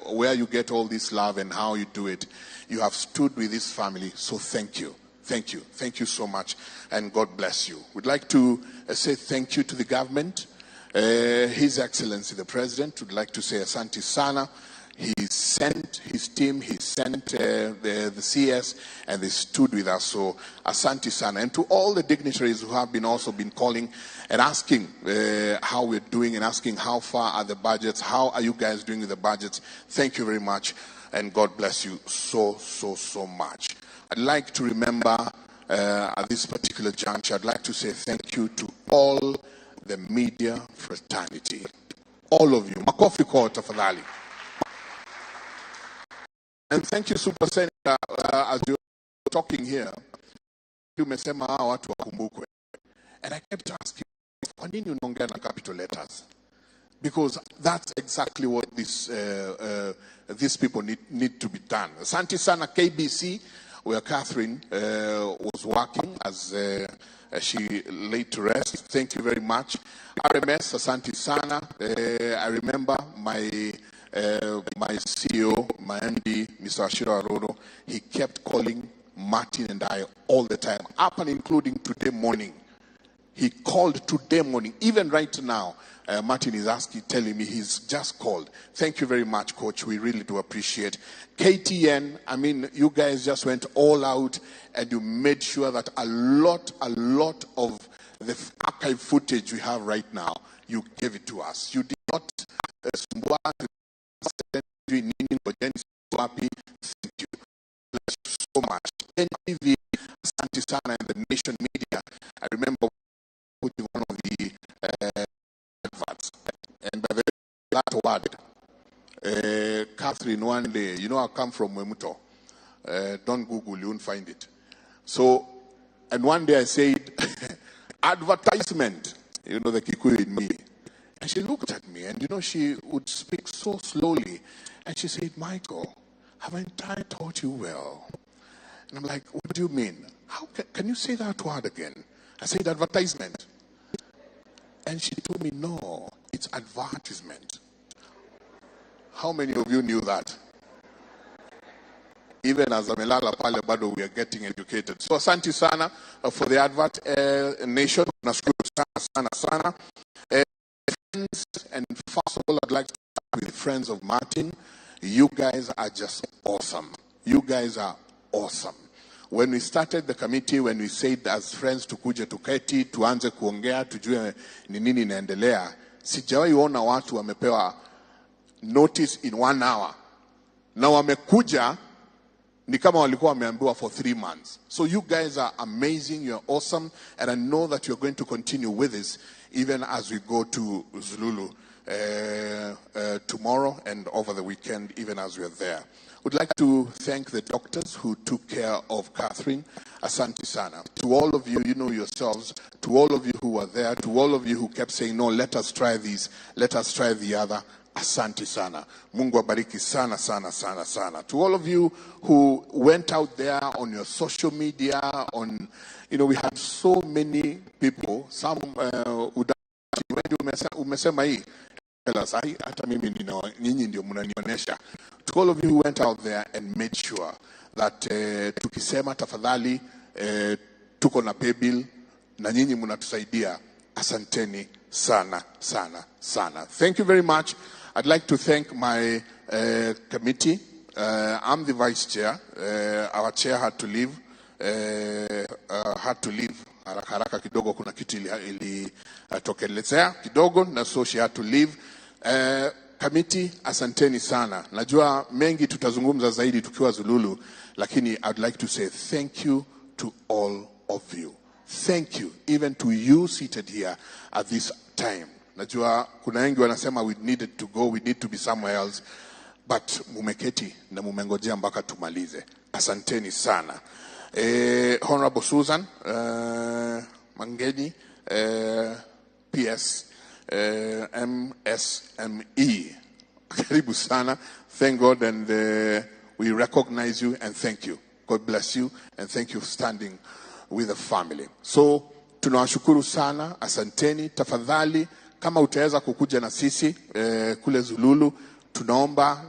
where you get all this love and how you do it. You have stood with this family, so thank you. Thank you. Thank you so much, and God bless you. We'd like to say thank you to the government. His Excellency the President would like to say asante sana. He sent his team, he sent the CS, and they stood with us. So asante sana. And to all the dignitaries who have also been calling and asking how we're doing and asking how far are the budgets, how are you guys doing with the budgets. Thank you very much, and God bless you so much. I'd like to remember at this particular juncture, I'd like to say thank you to all the media fraternity. All of you. Makofi kwa tafadhali. And thank you, Super Senator, as you're talking here. You umesema watu wakumbukwe. And I kept asking, kwa nini unaongea na capital letters? Because that's exactly what these people need to be done. Asante sana KBC, where Catherine was working as she laid to rest. Thank you very much. RMS, asante sana. I remember my CEO, my MD, Mr. Ashira Aroro, he kept calling Martin and I all the time, up and including today morning. He called today morning, even right now. Martin is telling me he's just called. Thank you very much, Coach. We really do appreciate. KTN, I mean, you guys just went all out and you made sure that a lot of the archive footage we have right now, you gave it to us. You did not thank you so much. NTV, Asante Sana, and the Nation Media. I remember putting one of the adverts, and by the that word, Catherine, one day, you know, I come from Wemuto. Don't Google, you won't find it. So, and one day I said, advertisement, you know, the Kikuyu in me. And she looked at me, and you know, she would speak so slowly. And she said, Michael, haven't I taught you well? And I'm like, what do you mean? How can you say that word again? I said, advertisement. And she told me, no, it's advertisement. How many of you knew that? Even as Amelala Pale Bado, we are getting educated. So, asante sana for the advert, Nation. Nashukuru sana. friends, and first of all, I'd like to start with friends of Martin. You guys are just awesome. You guys are awesome. When we started the committee, when we said as friends tukuje tuketi, tuanze kuongea, tujue ni nini inaendelea, sijawahi ona watu wamepewa notice in 1 hour. Na wamekuja ni kama walikuwa wameambiwa for 3 months. So you guys are amazing, you're awesome, and I know that you're going to continue with this even as we go to Zululu tomorrow and over the weekend, even as we're there. Would like to thank the doctors who took care of Catherine. Asante sana. To all of you, you know yourselves, to all of you who were there, to all of you who kept saying, no, let us try these, let us try the other. Asante sana. Mungu abariki sana, sana, sana, sana. To all of you who went out there on your social media, on, you know, we had so many people, some, umesema hii, hata mimi nyinyi ndio mnanionyesha. To all of you who went out there and made sure that tukisema tafadhali tuko na pay bill na nyinyi mnatusaidia, asanteni sana, sana, sana. Thank you very much. I'd like to thank my committee. I'm the vice chair. Our chair had to leave. Haraka kidogo, kuna kitu ili tokelezea kidogo, na so she had to leave. Committee, asanteni sana. Najua mengi tutazungumza zaidi tukiwa Zululu, lakini I'd like to say thank you to all of you. Thank you even to you seated here at this time. Najua kuna wengi wanasema we needed to go, we need to be somewhere else, but mumeketi na mumengojea mpaka tumalize. Asanteni sana. Honorable Susan Mangeni, PS MSME. Karibu sana. Thank God, and we recognize you and thank you. God bless you and thank you for standing with the family. So tunawashukuru sana, asanteni. Tafadhali kama utaweza kukuja na sisi kule Zululu, tunaomba.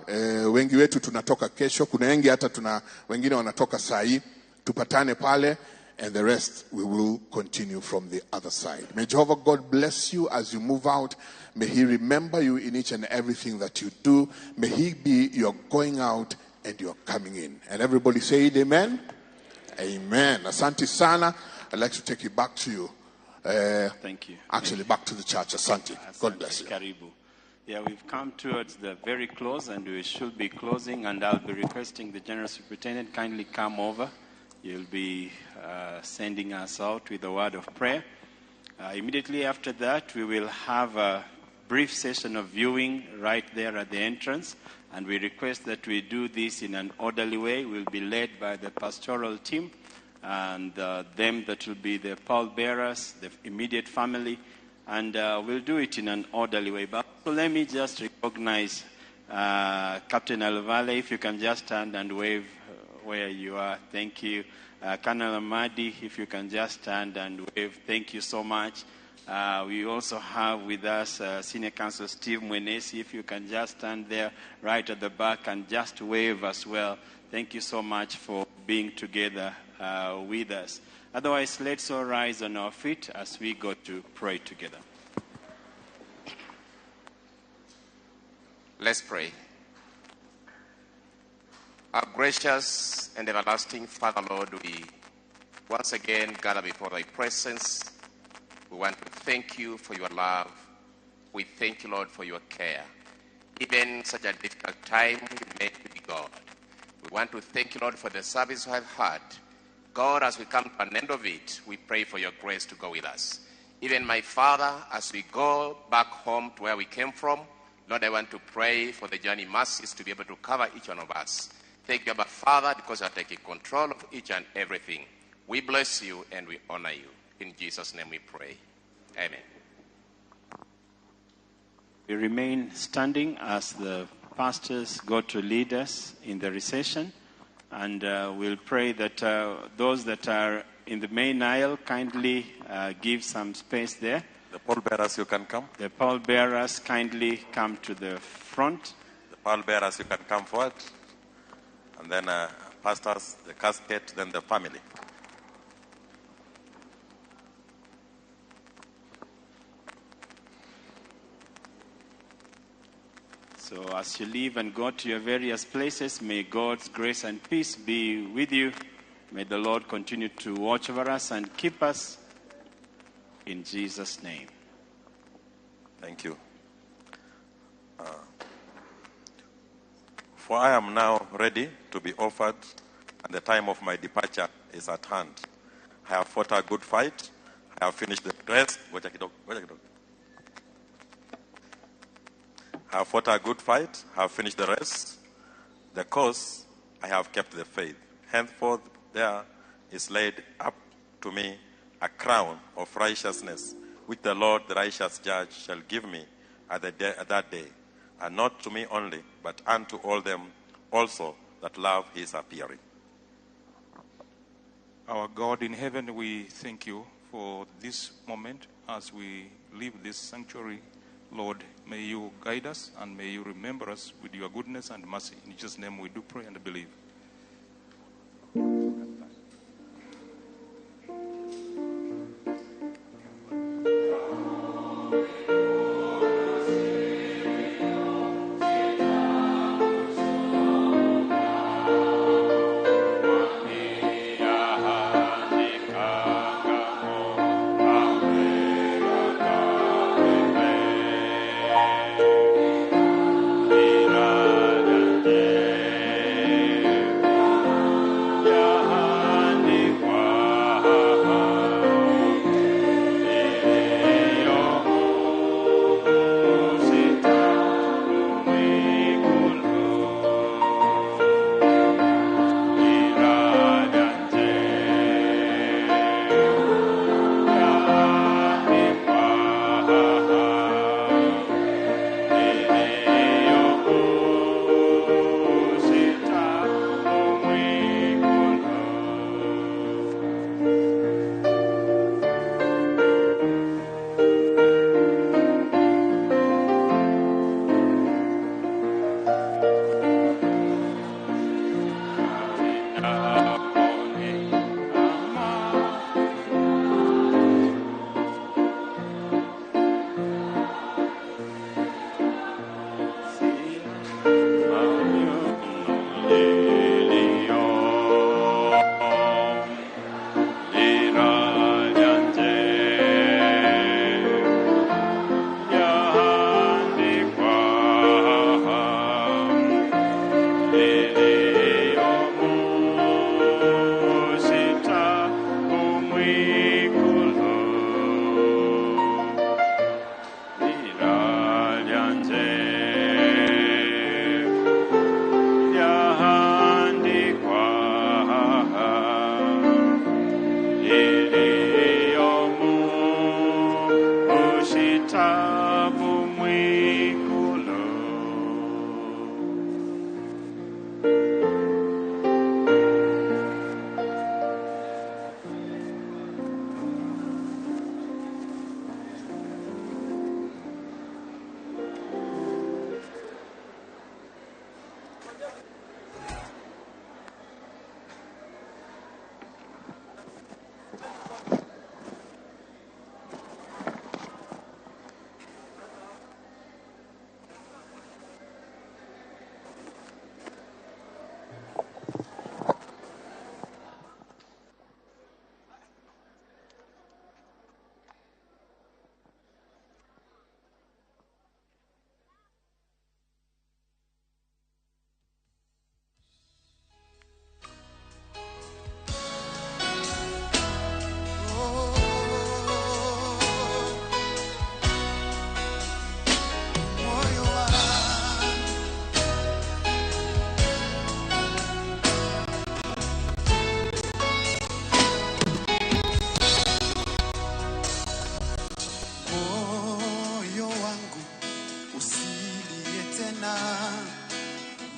Wengi wetu tunatoka kesho, kuna wengi hata wengine wanatoka saa hii. Tupatane pale, and the rest we will continue from the other side. May Jehovah God bless you as you move out. May he remember you in each and everything that you do. May he be your going out and your coming in. And everybody say it, amen? Amen. Asante sana. I'd like to take you back to you. Thank you. Actually, back to the church. Asante. God bless you. Karibu. Yeah, we've come towards the very close, and we should be closing, and I'll be requesting the General Superintendent kindly come over. You'll be sending us out with a word of prayer. Immediately after that, we will have a brief session of viewing right there at the entrance, and we request that we do this in an orderly way. We'll be led by the pastoral team, and them that will be the pallbearers, the immediate family, and we'll do it in an orderly way. But so let me just recognize Captain Alvale, if you can just stand and wave where you are. Thank you. Colonel Amadi, if you can just stand and wave. Thank you so much. We also have with us Senior Counsel Steve Mwenesi, if you can just stand there right at the back and just wave as well. Thank you so much for being together with us. Otherwise, let's all rise on our feet as we go to pray together. Let's pray. Our gracious and everlasting Father, Lord, we once again gather before thy presence. We want to thank you for your love. We thank you, Lord, for your care. Even in such a difficult time, you made to be God. We want to thank you, Lord, for the service we have had. God, as we come to an end of it, we pray for your grace to go with us. Even my Father, as we go back home to where we came from, Lord, I want to pray for the journey mercies to be able to cover each one of us. Thank you, Abba Father, because you are taking control of each and everything. We bless you and we honor you. In Jesus' name we pray. Amen. We remain standing as the pastors go to lead us in the recession. And we'll pray that those that are in the main aisle kindly give some space there. The pallbearers, you can come. The pallbearers kindly come to the front. The pallbearers, you can come forward. And then pastors, the casket, then the family. So as you leave and go to your various places, may God's grace and peace be with you. May the Lord continue to watch over us and keep us in Jesus' name. Thank you. For I am now ready to be offered, and the time of my departure is at hand. I have fought a good fight. I have finished the race. I have fought a good fight. I have finished the race. The course, I have kept the faith. Henceforth, there is laid up to me a crown of righteousness, which the Lord, the righteous judge, shall give me at that day, and not to me only, but unto all them also that love his appearing. Our God in heaven, we thank you for this moment as we leave this sanctuary. Lord, may you guide us and may you remember us with your goodness and mercy. In Jesus' name we do pray and believe.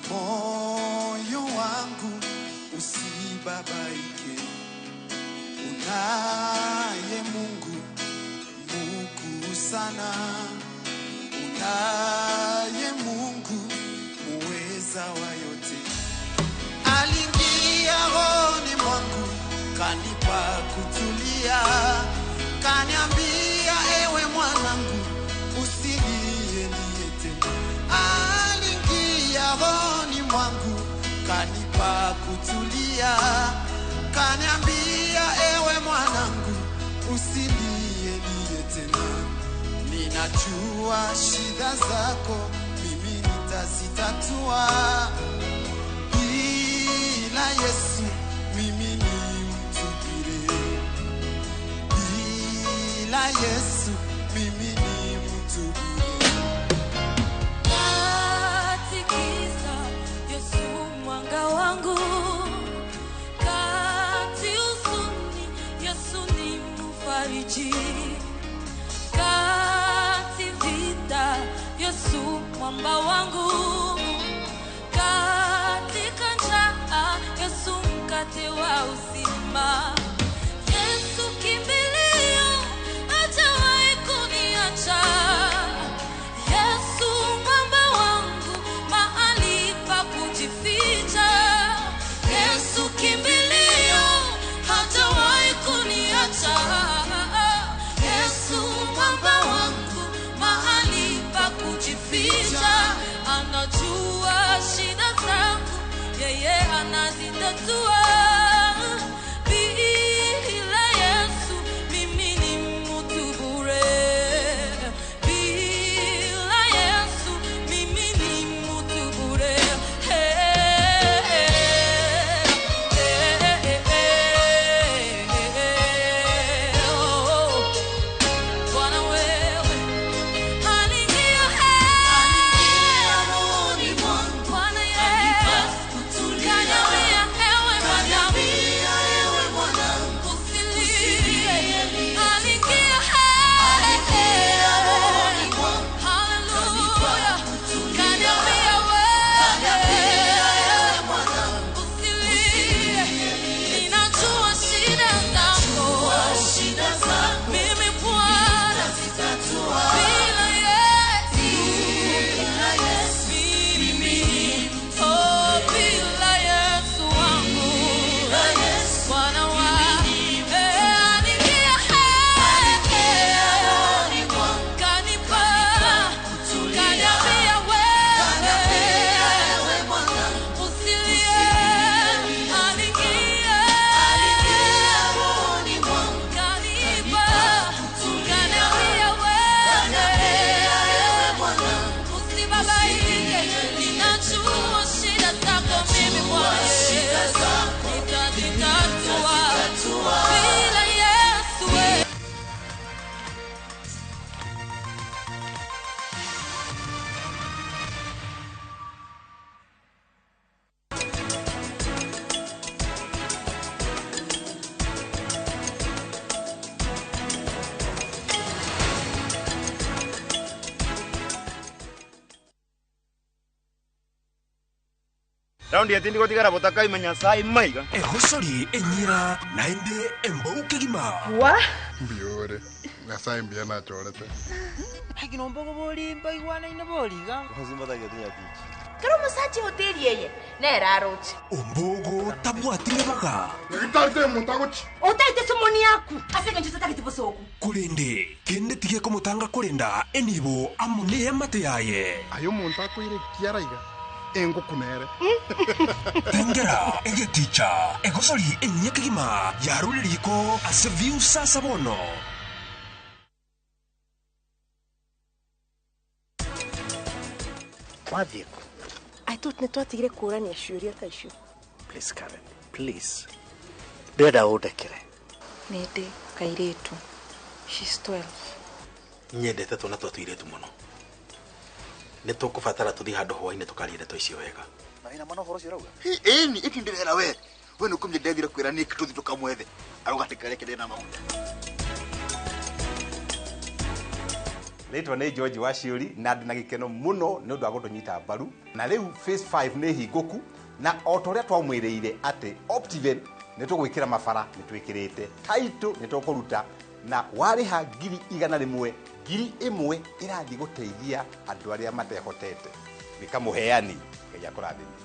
moyo wangu usibabaike, unaye Mungu mkuu sana, unaye Mungu muweza wa yote. Aliingia rohoni mwangu, kanipa kutulia, kaniambia ewe mwanangu usilie tena. najua shida zako mimi nitazitatua. Bila Yesu mimi ni mtu bure. Bila Yesu mimi ni mtu bure. Katikisa Yesu mwanga wangu, kati huzuni Yesu ni mfariji, kati vita Yesu mwamba wangu, katika njaa Yesu mkate wa uzima. Yesu kimbilio, hajawahi kuniacha. Yesu mwamba wangu, mahali pa kujificha. Yesu kimbilio, hajawahi kuniacha. Yesu mwamba wangu, mahali pa kujificha. Anajua shida zangu, yeye anazitatua. Bila Yesu mimi ni mtu bure. Bila Yesu mimi ni mtu bure. Bwana wewe aniingia rohoni mwangu. Bwana Yesu kaniambia ewe mwanangu usilie. Aniingia rohoni mwangu. Hallelujah. Kaniambia wewe mwanangu usilie. Ninajua shida zako. Mimi Bwana sitatua. Bila Yesu mimi, oh, bila Yesu wangu, Bwana wangu, aniingia rohoni mwangu. Kanipa, kaniambia wewe mwanangu usilie. Aniingia rohoni mwangu. Kanipa, kaniambia wewe mwanangu usibabaike. Ninajua shida zako mimi Bwana Yesu, nitazitatua. Bila Yesu wewe Raundi ya tindi gotigara botaka imenya sai maiga. Ehosori enyira naende embouke gima. Wa? Mbiore. Ngasai mbia na chorete. Haki no mbogo boli mbai wana ina boli ga. Hozimba da gati yati. Karo musachi hoteli yeye. Na erarochi. Ombogo tabwatire boga. Ngitate mutagochi. Otaite somoni yaku. Asenge njuta takitibosoku. Kurende kende tige komutanga kurenda enibo amune amate yaye. Ayo muntu akwire kiaraiga. Engo kunere. Tengera egeticha egosori enyeke gima yaruririko aseviu sasa bono. Wathieko. I thought nitwatigire kurania ciuria ta icio. Please Karen, please. Ndenda udekere. Nindi kairetu. She's 12. Nyendete twana twatuiretu muno. Nitukubatara tuthi handu hwaine tukarire to icio wega. Na ina mano horo cirauga. Ni ikindira we. We nukumye ndethire kwira Nick tuthi tukamwethe. Arogatikare kende na maunda. Naitwa nĩ George Waciuri na ndĩ na gĩkeno mũno nĩ ũndũ wa gũtũnyita mbaru na rĩu phase 5 nĩ hingũku na o ta ũrĩa twamwĩrĩire atĩ Optiven nĩ tũgwĩkĩra mabara nĩ twĩkĩrĩte taito nĩ tũkũruta na warĩha ngiri 100 ngiri 1 ĩrathiĩ gũteithia andũ arĩa matehotete gĩkamũheani Ngai akũrathime.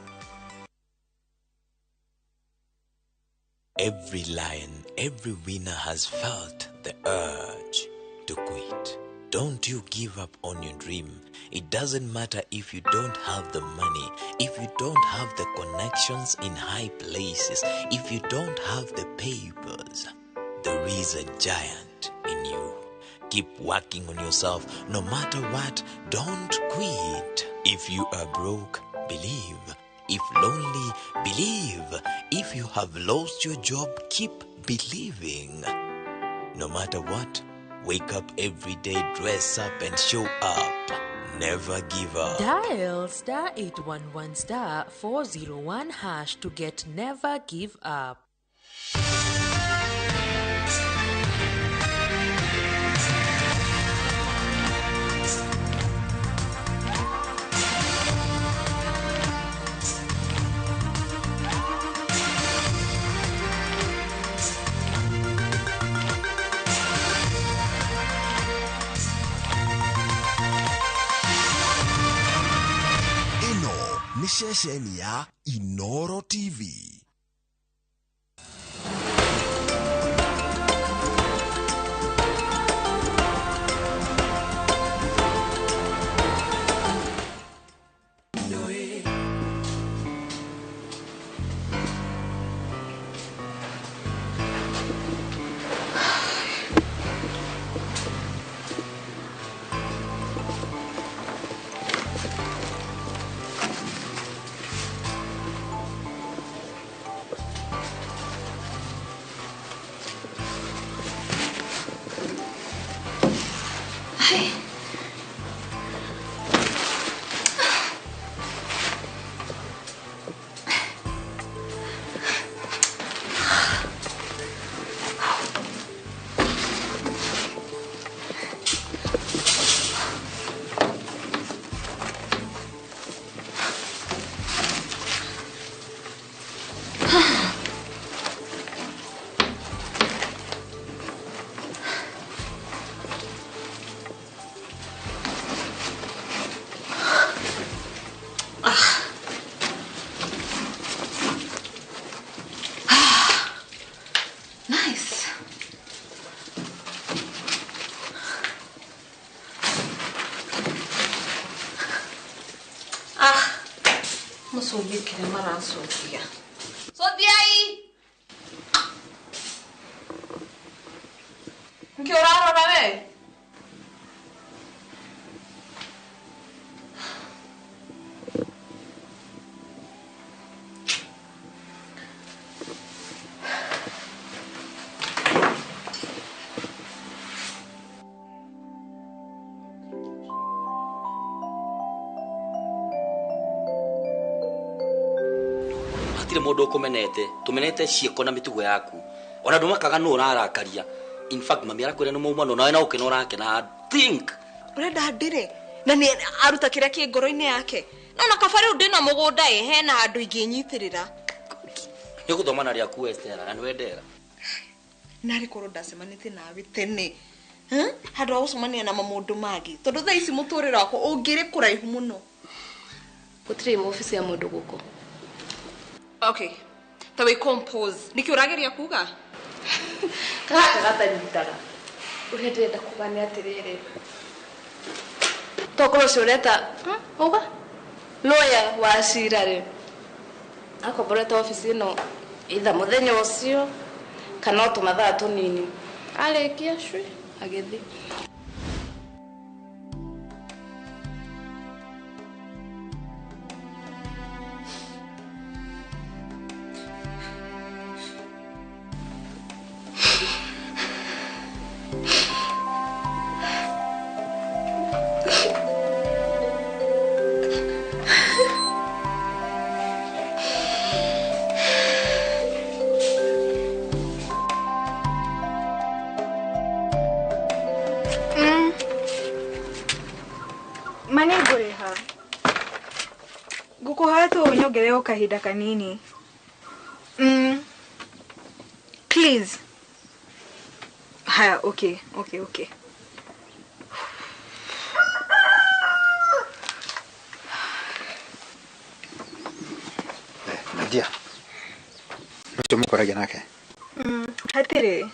Every lion, every winner has felt the urge to quit. Don't you give up on your dream. It doesn't matter if you don't have the money, if you don't have the connections in high places, if you don't have the papers. There is a giant in you. Keep working on yourself. No matter what, don't quit. If you are broke, believe. If lonely, believe. If you have lost your job, keep believing. No matter what, wake up every day, dress up and show up. Never give up. Dial *811 *401# to get Never Give Up. Ni shesheni ya Inooro TV. Kile mara Sofia. Sofia hii. Mkioraro na wewe? Tire modo tumenete cieko na mitugo yaku ona ndumakaga no urarakaria. In fact mami arakwira no mauma no nawe na ukinora yake na think urenda ndire na ni aruta kiria ki ngoro-ini yake no na kabari ndina mugunda hena andu inginyitirira ni guthomana ria ku Esther na wendera nari koro ndacemanite nawe tene handu aucemania na mamundu magi tondu thaa ici muturira wako ungiri kuraihu muno gutiri mu office ya mundu guko. Okay. Tawe compose. Niki urageria kuga? Gata nyitaga. Urenda kubane atirere. Tokoro shoreta. Oga. Lawyer wa shirare. Ako boreta office no either muthenya ucio kana tumathaa tunini. Arekia shwe agethi. Manigureha. Guko hato nyogereo kahida kanini. Please. Haya, okay. Nadia. Mutomukorage nake. Hatire.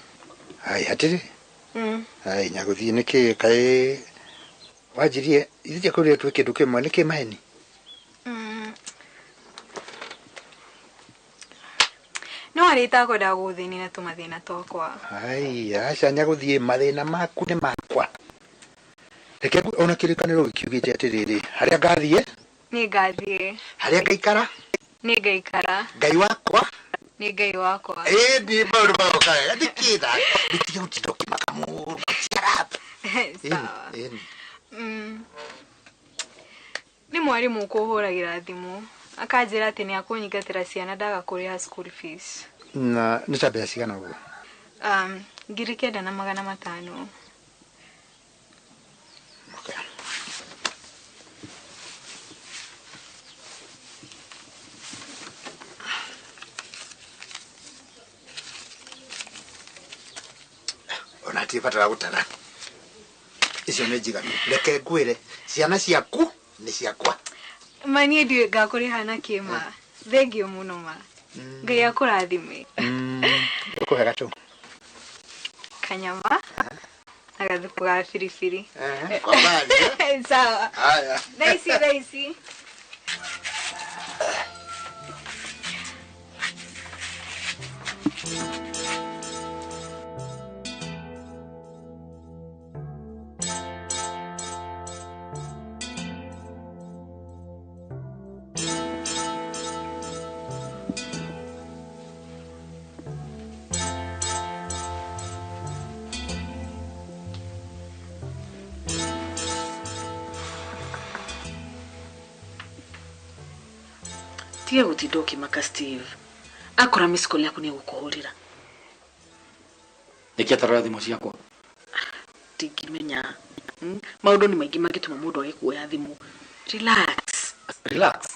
Hai hatire. Hai nyaguthie niki kai wajirie ithia kuri twike duke mwanike maheni. No arita ko da guthini na tumathina tokwa. Hai acha nyaguthie mathina maku ne makwa. reke ona kirikaniro gikiugite atiriri haria ngathie ni ngathie haria ngaikara ni ngaikara ngai wakwa ni ngai wakwa ndi maundu maoka ndikida nditige gutindo kimaka mu shut up sawa ni mwarimu ukuhuragira thimu akanjira ati ni akunyingatira ciana ndaga kuriha school fees na nitabia cigana uguo 9,500 onati patara gutara icio nĩ njiganu reke ngwĩre ciana ciaku nĩ ciakwa mani ndi ngakuriha na kima thengio muno ma ngai akurathime ukuhe gacu kanyama na gathuku ga firifiri kwa bali sawa haya nice Tia gutidoki maka Steve. Akora miss call yaku ni gukuhurira. Nikiatarora thimu ciakwa. Tingimenya. Maundu ni maingi magituma mundu agikuoya thimu. Relax.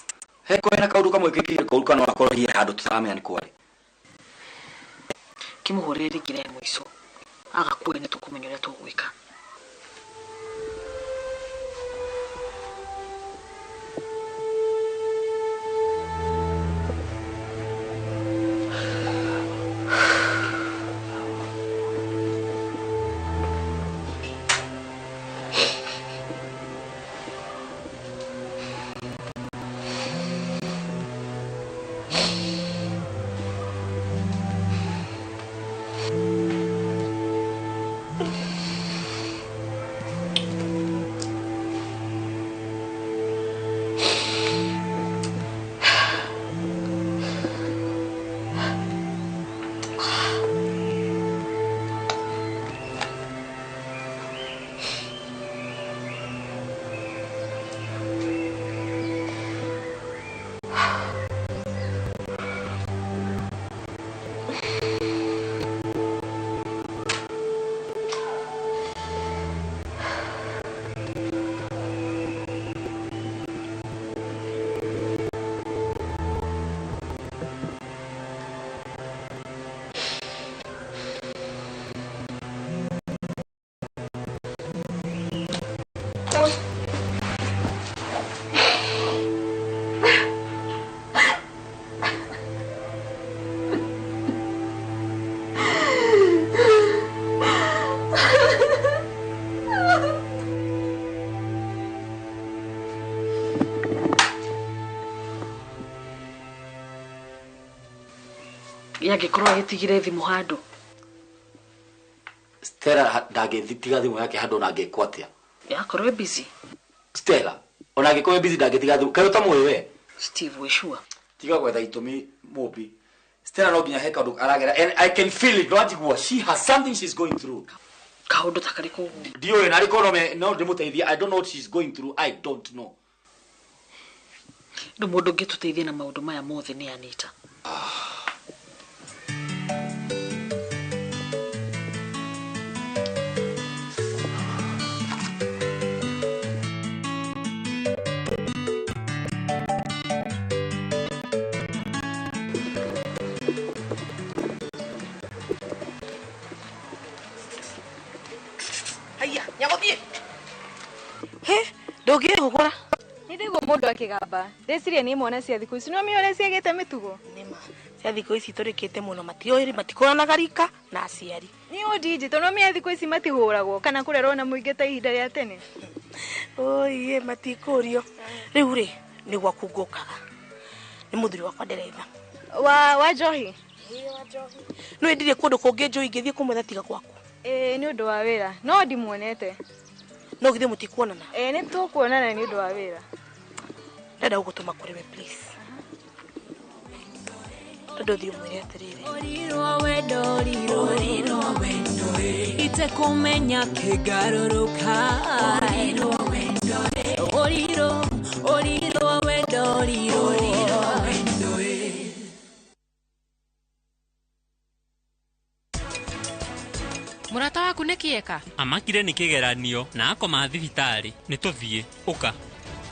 Heko ena kaundu kamwe kikire kuruka no akoro hie handu tutamenya ni kwari. Kimuhorere gire mwiso. Agakuwe ne tukumenya uria tugwika. Yagikorwo yitigire thimu handu. Stella ndagethitiga thimu yake handu na ngekwatia. Yakorwo busy. Stella, ona ngekwe busy ndagetiga thimu. Kayo tamwe we. Steve we sure. Tiga gwetha itumi mobi. Stella no ginya heka ndu aragera and I can feel it. Don't she has something she's going through. Kaundu takariko. Dio ena ariko no ndimuteithia. I don't know what she's going through. I don't know. Ndu mundu ngituteithia na maundu maya mothe ni Anita. Haya, nyagobie. Ndogie hugura. Nindego mundu akigamba. Ndeciria ni mwana cia thiku ici no mione ciagete mitugo. Nima. Cia thiku ici turikite muno matioiri matikoranaga rika na aciari. Ni odiji tono mi thiku ici matihuragwo kana kurerwo na muingi ta ihinda ria tene. Oiye matikurio. Riu ri ni gwakungukaga. Ni muthuri wakwa ndereva. Wa Johi. Wa Johi. No ndire kundu kungi Johi ngithie kumwetha tiga gwaku. Ni undu wa wira no ndimuonete. no githe mutikuonana Nĩ tũkuonana nĩ ũndũ wa wĩra. Ndenda gũgũtũma kũrĩ we please. Tondu thiĩ mwĩre atĩrĩrĩ. Orirwo wendo ite kumenya kĩgarũrũka. Orirwo wendo Murata waku nĩ kĩeka? Amakire nĩ kĩgeranio na akoma thibitarĩ. Nĩ tũthiĩ. Ũka.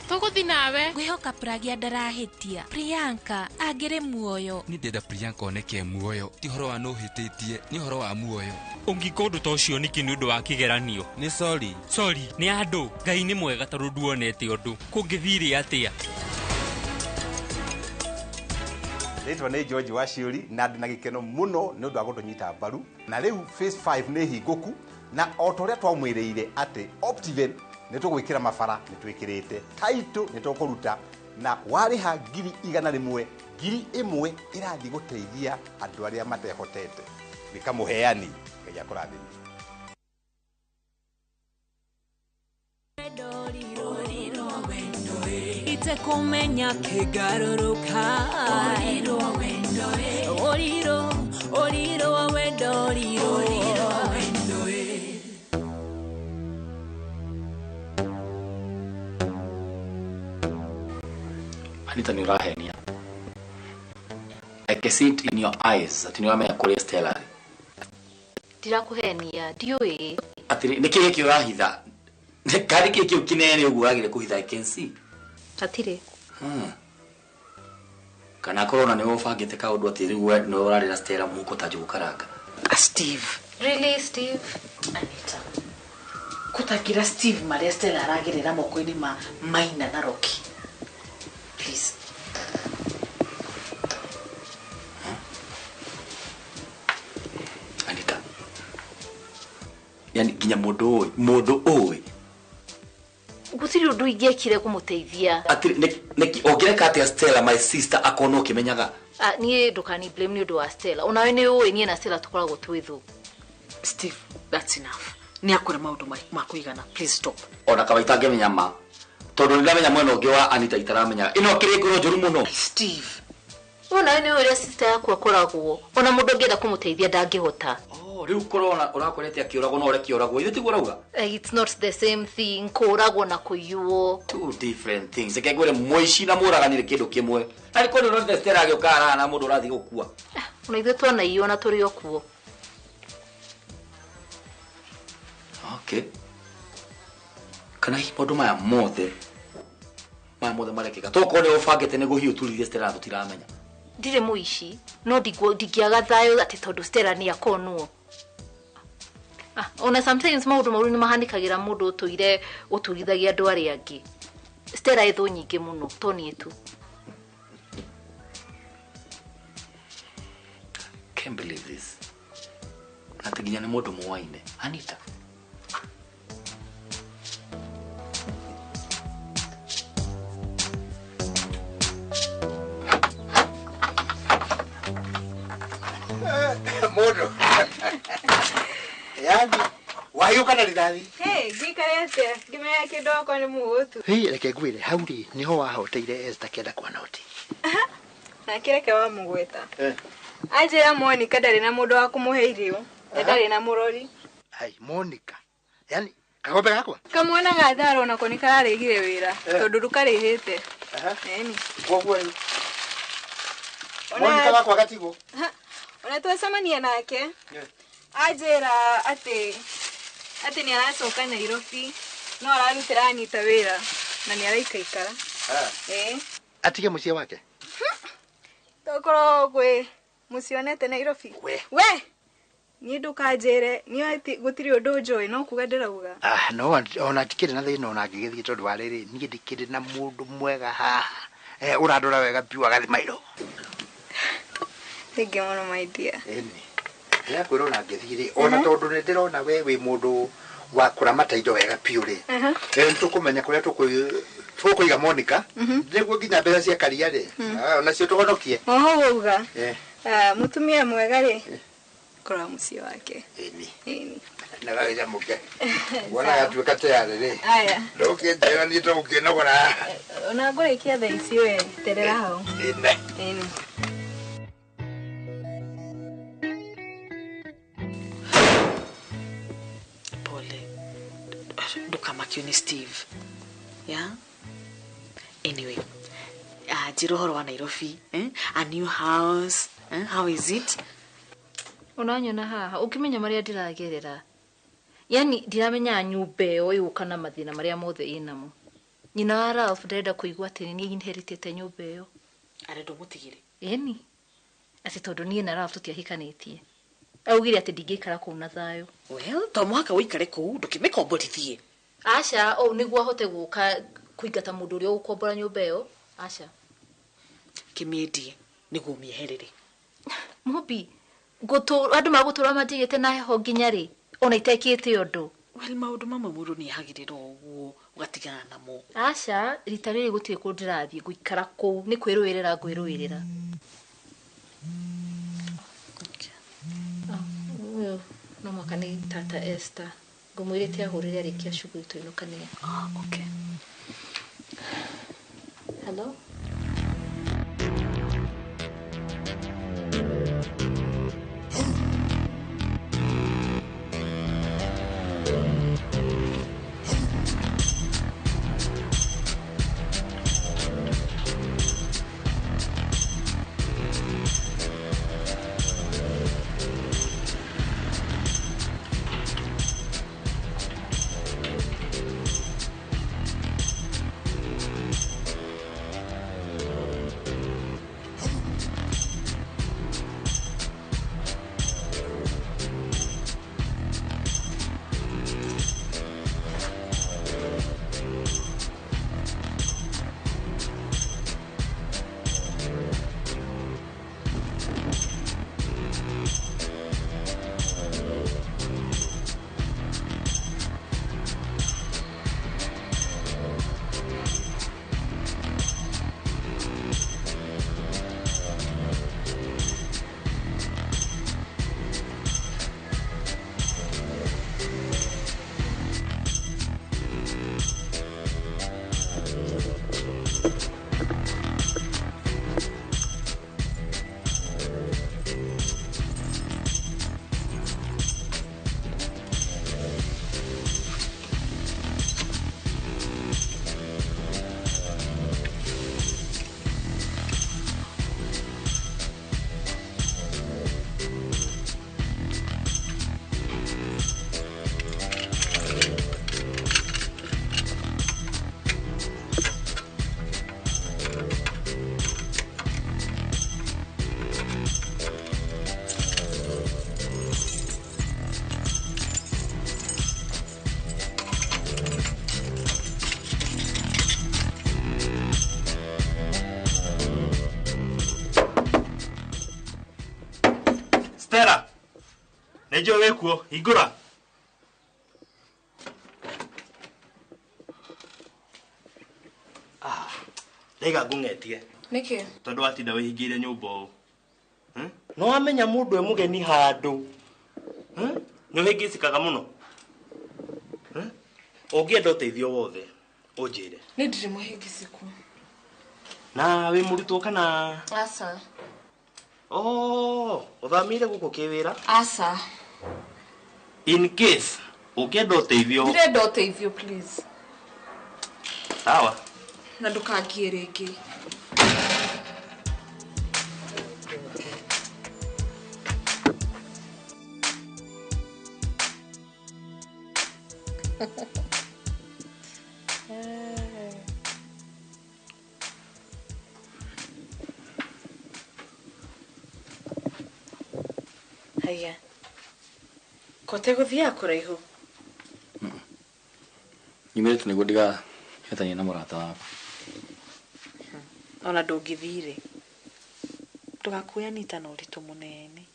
Tũgũthi nawe. Ngwĩhoka Pragya ndarahĩtia. Priyanka angĩrĩ muoyo. Nĩ ndenda Priyanka oneke muoyo. Ti horo wa nũhĩtĩtie, nĩ horo wa muoyo. Ũngĩka ũndũ ta ũcio nĩkĩ nĩ ũndũ wa kĩgeranio? Nĩ sorry. Sorry nĩ andũ. Ngai nĩ mwega tondũ nduonete ũndũ. Kũngĩthire atĩa? Rĩtwa nĩ George Waciuri na ndĩ na gĩkeno mũno nĩ ũndũ wa gũtũnyita mbaru. Na rĩu phase 5 nĩ hingũku na o ta ũrĩa twamwĩrĩire atĩ Optiven nĩ tũgwĩkĩra mabara nĩ twĩkĩrĩte. Title nĩ tũkũruta na warĩha 100,000 1,000 irathiĩ gũteithia andũ arĩa matehotete. Wĩka mũheani Ngai akũrathimie. Ite kumenya kĩgarũrũka. Orirwo wendo Anita ni urahenia. I can see it in your eyes ati niwamenya kũrĩa Stella. Ndirakuhenia ndiũĩ. Ati nĩ kĩrĩ kĩ ũrahitha? Kari kĩ kĩ kinene ũguo uragire kũhitha I can see. Hatirĩ. Kana korona nĩ ũbangĩte kaũndũ atĩ rĩu nĩ ũrarĩra Stella mũko ta njukaranga. Steve. Really Steve? Anita. Kutagira Steve Maria Stella aragirira moko-inĩ ma Maina na Rocky. Please. Anita. Yani ginya mũndũ ũĩ. Gũtirĩ ũndũ ingĩekire kũmũteithia. Ati neki ogireka ati Stella my sister akono kimenyaga. Niĩ ndũkani blame nĩ ũndũ wa Stella. Onawe nĩ ũĩ niĩ na Stella tũkoragwo twĩthũ. Steve, that's enough. Ni akũra maũndũ ma kũigana. Please stop. Ona kawaita ngemenya ma. Tondũ ndamenya mwena ũngĩ wa Anita itaramenya. Ino kĩrĩ ngoro njũru mũno. Steve. Onawe nĩ ũrĩa sister yaku akoragwo. Ona mũndũ ũngĩenda kũmũteithia ndangĩhota. Riu korona urakorete akioragwo no ureke oragwo ithu tiguo rauga. It's not the same thing kũragwo na kũiywo. Two different things. Ekegwere moici na mũraganire kĩndũ kĩmwe. Na nĩ kũndũ no Stella agĩũkara na mũndũ ũrathiĩ gũkua. Ona ithuĩ twanaiywo na tũrĩ okuo. Okay. Kana hi maũndũ maya mothe marekĩka. Toko nĩ ũbangĩte nĩguo hiũ turithie Stella tũtiramenya. Ndirĩ mũici no ndingĩaga thayũ atĩ tondũ Stella nĩ akonwo. Ona sometimes maũndũ maũru nĩ mahanĩkagĩra mũndũ ũtũrithagia andũ arĩa angĩ. Stella ethũ nyingĩ mũno to niĩ tu. Can't believe this. Atiginya nĩ mũndũ mũwaine. Anita. Modo. Yani, wayuka na ridadi. Hey, gikarete, gimea kidoko ni muotu. Hii reke gwire hauri niho wahoteire Esther kenda kwa noti. Na kireke wa mugweta. Ajira Monica ndari na mundu wa kumuhe irio. Ndari na murori. Hai, Monica. Yani, kagobe gakwa. Kamwana gatharo na koni kararigire wira. Tondu rukarihite. Eni. Gogwo. Monica gakwa gatigo. Ona twacemania nake. Ajira ati ni aracoka Nairobi no ararutira Anita wira na ni araikaikara. Atige muciĩ wake. Tokoro gwe mucionete Nairobi. We ni ndukanjire ni ati gutiri undu njoy no kuga ndirauga. No ona tikire na thina ona ngigithie tondu wa riri ni ndikire na mundu mwega haha. Urandora wega piu agathimairo. Thank you mono my dear. Ya kwĩrwo na ngĩthire ona tondu nĩ ndĩrona we wĩ mũndũ wa kũramata indo wega piu rĩ. Nĩtũkũmenya kũrĩa tũkũiga Monica nĩguo nginya mbeca cia karia rĩ. Ona cio tũhonokie. Uga. Mutumia mwega rĩ. kora mucio wake eni na gaja muke wala atuka tayari aya ndoke njera ni to ukinogora ona ngore kia thaa ici we terera hau eni Ndukamakio Steve. Yeah? Anyway, Jirohoro wa Nairobi, a new house, how is it? Unanyona haha, ukimenya maria ndiragerera. Yani ndiramenya nyumba ĩyo ĩgũkana mathina maria mothe inamo. Nyina wa Ralph ndenda kuigua atĩ ni inheritete nyumba ĩyo. Arendo mutigire. Eni. Ati tondu nie na Ralph tutiahikanitie. Augire ati ndingikara kuu na thayo. Well, to mwaka wikare kuu ndukimikombotithie. Asha, niguo ahote guka kuingata mundu uria ukombora nyumba ĩyo. Asha. Kimiendie niguo mieherere. Mobi, andu magutura matigite na heho nginya ri, ona itekite undu. Well, maundu mamwe mundu ni hagirira uguo ugatigana namo. Asha, rita riri gutire ku ndirathie guikara kuu ni kwirwirira ngwirwirira. No makani tata Esther. Ngumwirite ahurire arikia shughuli tuinukania. Okay. Hello? Stella. Nejo wekuo, igura. Lega gungetie. Niki? Tondu atinda wihingire nyumba u. No amenya mundu e mugeni handu. Ni wihingicikaga muno. Ungienda uteithio wothe, unjire. Ni ndiri muhingiciku. Na wi murutwo kana? Asa. Oh, uthamire guku kiwira? Asa. In case ukienda uteithio. Ndirenda uteithio please. Sawa. Na ndukangie ringi. Haya. Kote guthia kuraihu. Nyumire niguo ndiga hetania na murata waku. Ona ndungithire. Ndugakuya nita na uritu munene.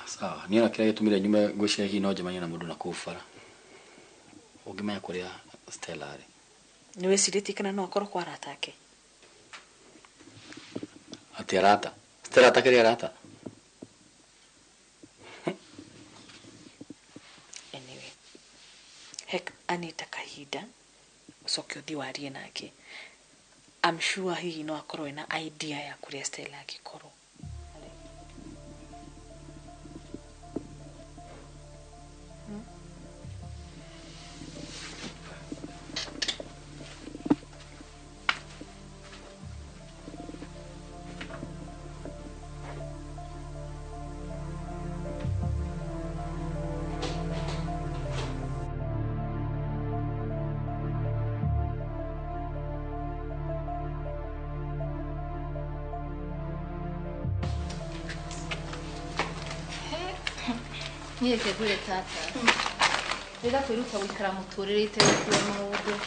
Sawa. Ni na kile gitumire nyume gwicira hi no jemanya na mundu na kufara. Ungimenya kuria Stella ari. Ni weciriti kana no akorwo kwa rata ake. Ati arata. Stella atakere arata. Anyway. Hek anita kahida. Ucoke uthi warie nake. I'm sure hihi no akorwo na idea ya kuria Stella akikorwo. Niye kegure tata. Rega kwiruka wikara muturerete kuwa maundu.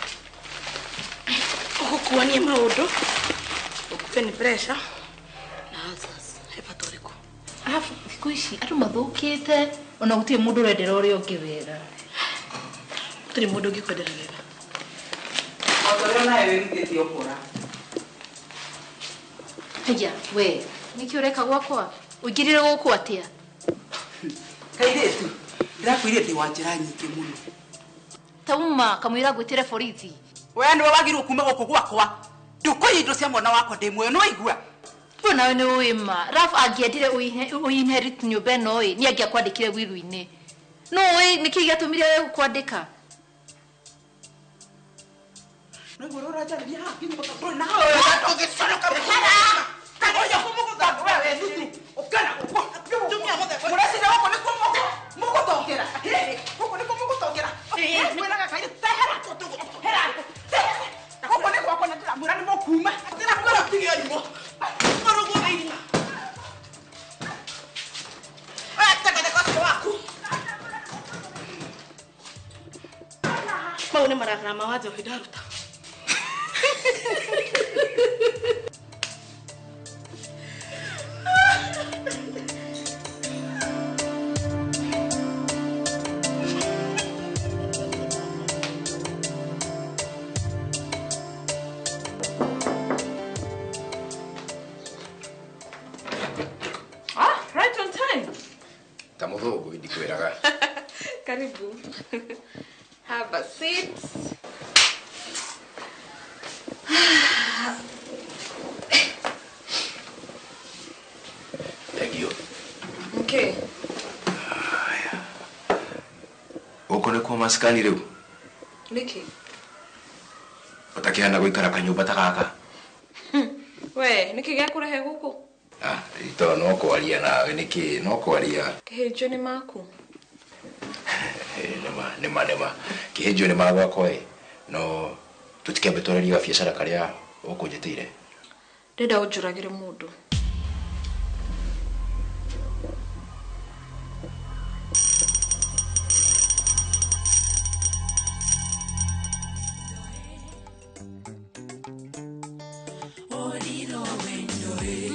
Okukuwanie maundu. Okupeni pressure. Na alsas. Hepatoriko. Alafu sikuishi atu mathukite ona gutie mundu rendera uri ongewera. Turi mundu gikwendera wera. Otoreo nae wirugite okura. Haya we niki ureka gwakwa ugirire guku atia? Kairetu ndirakwire ndi wanjira nyingi muno. Tauma kamwira gwitire borithi. We ndio wagirwo kuma guku gwakwa. Ndukuyindo cia mwana wakwa ndi mwe no igua. Bo nawe ni wima. Raf agiendire uinherit nyumba no ni agia kwandikire wiru-ini. No we niki gatumire kwandika? No ngorora jari ya kinyi baka bro na wewe ungesonoka mhara. Kagoja kumukuza wewe ndugu. Ukana uko. Tumia moja. Murasida wako ni kumuko. Muko tokera. Huko ni kumuko tokera. Wewe na kai tehera tutu. Hera. Huko ni kwako na tira murani mokuma. Tira kwa pigia limo. Marugo baini. Ataka kwa wako. Maune marara mawazo hidaruta. Right on time. Tamuthugu ndikwiraga. Karibu. Have a seat. Thank you. Okay. Uko nikuo maskani riu. Niki. Utakianda guikara kanyumba ta gaka. We, niki gakurehe guku? Ito no kwaria nawe niki no kwaria. Kihejo ni maku. Nema. Kihejo ni magwa koe. No tutikembe toreria biacara karia ukunjitire. Ndenda unjuragire mundu.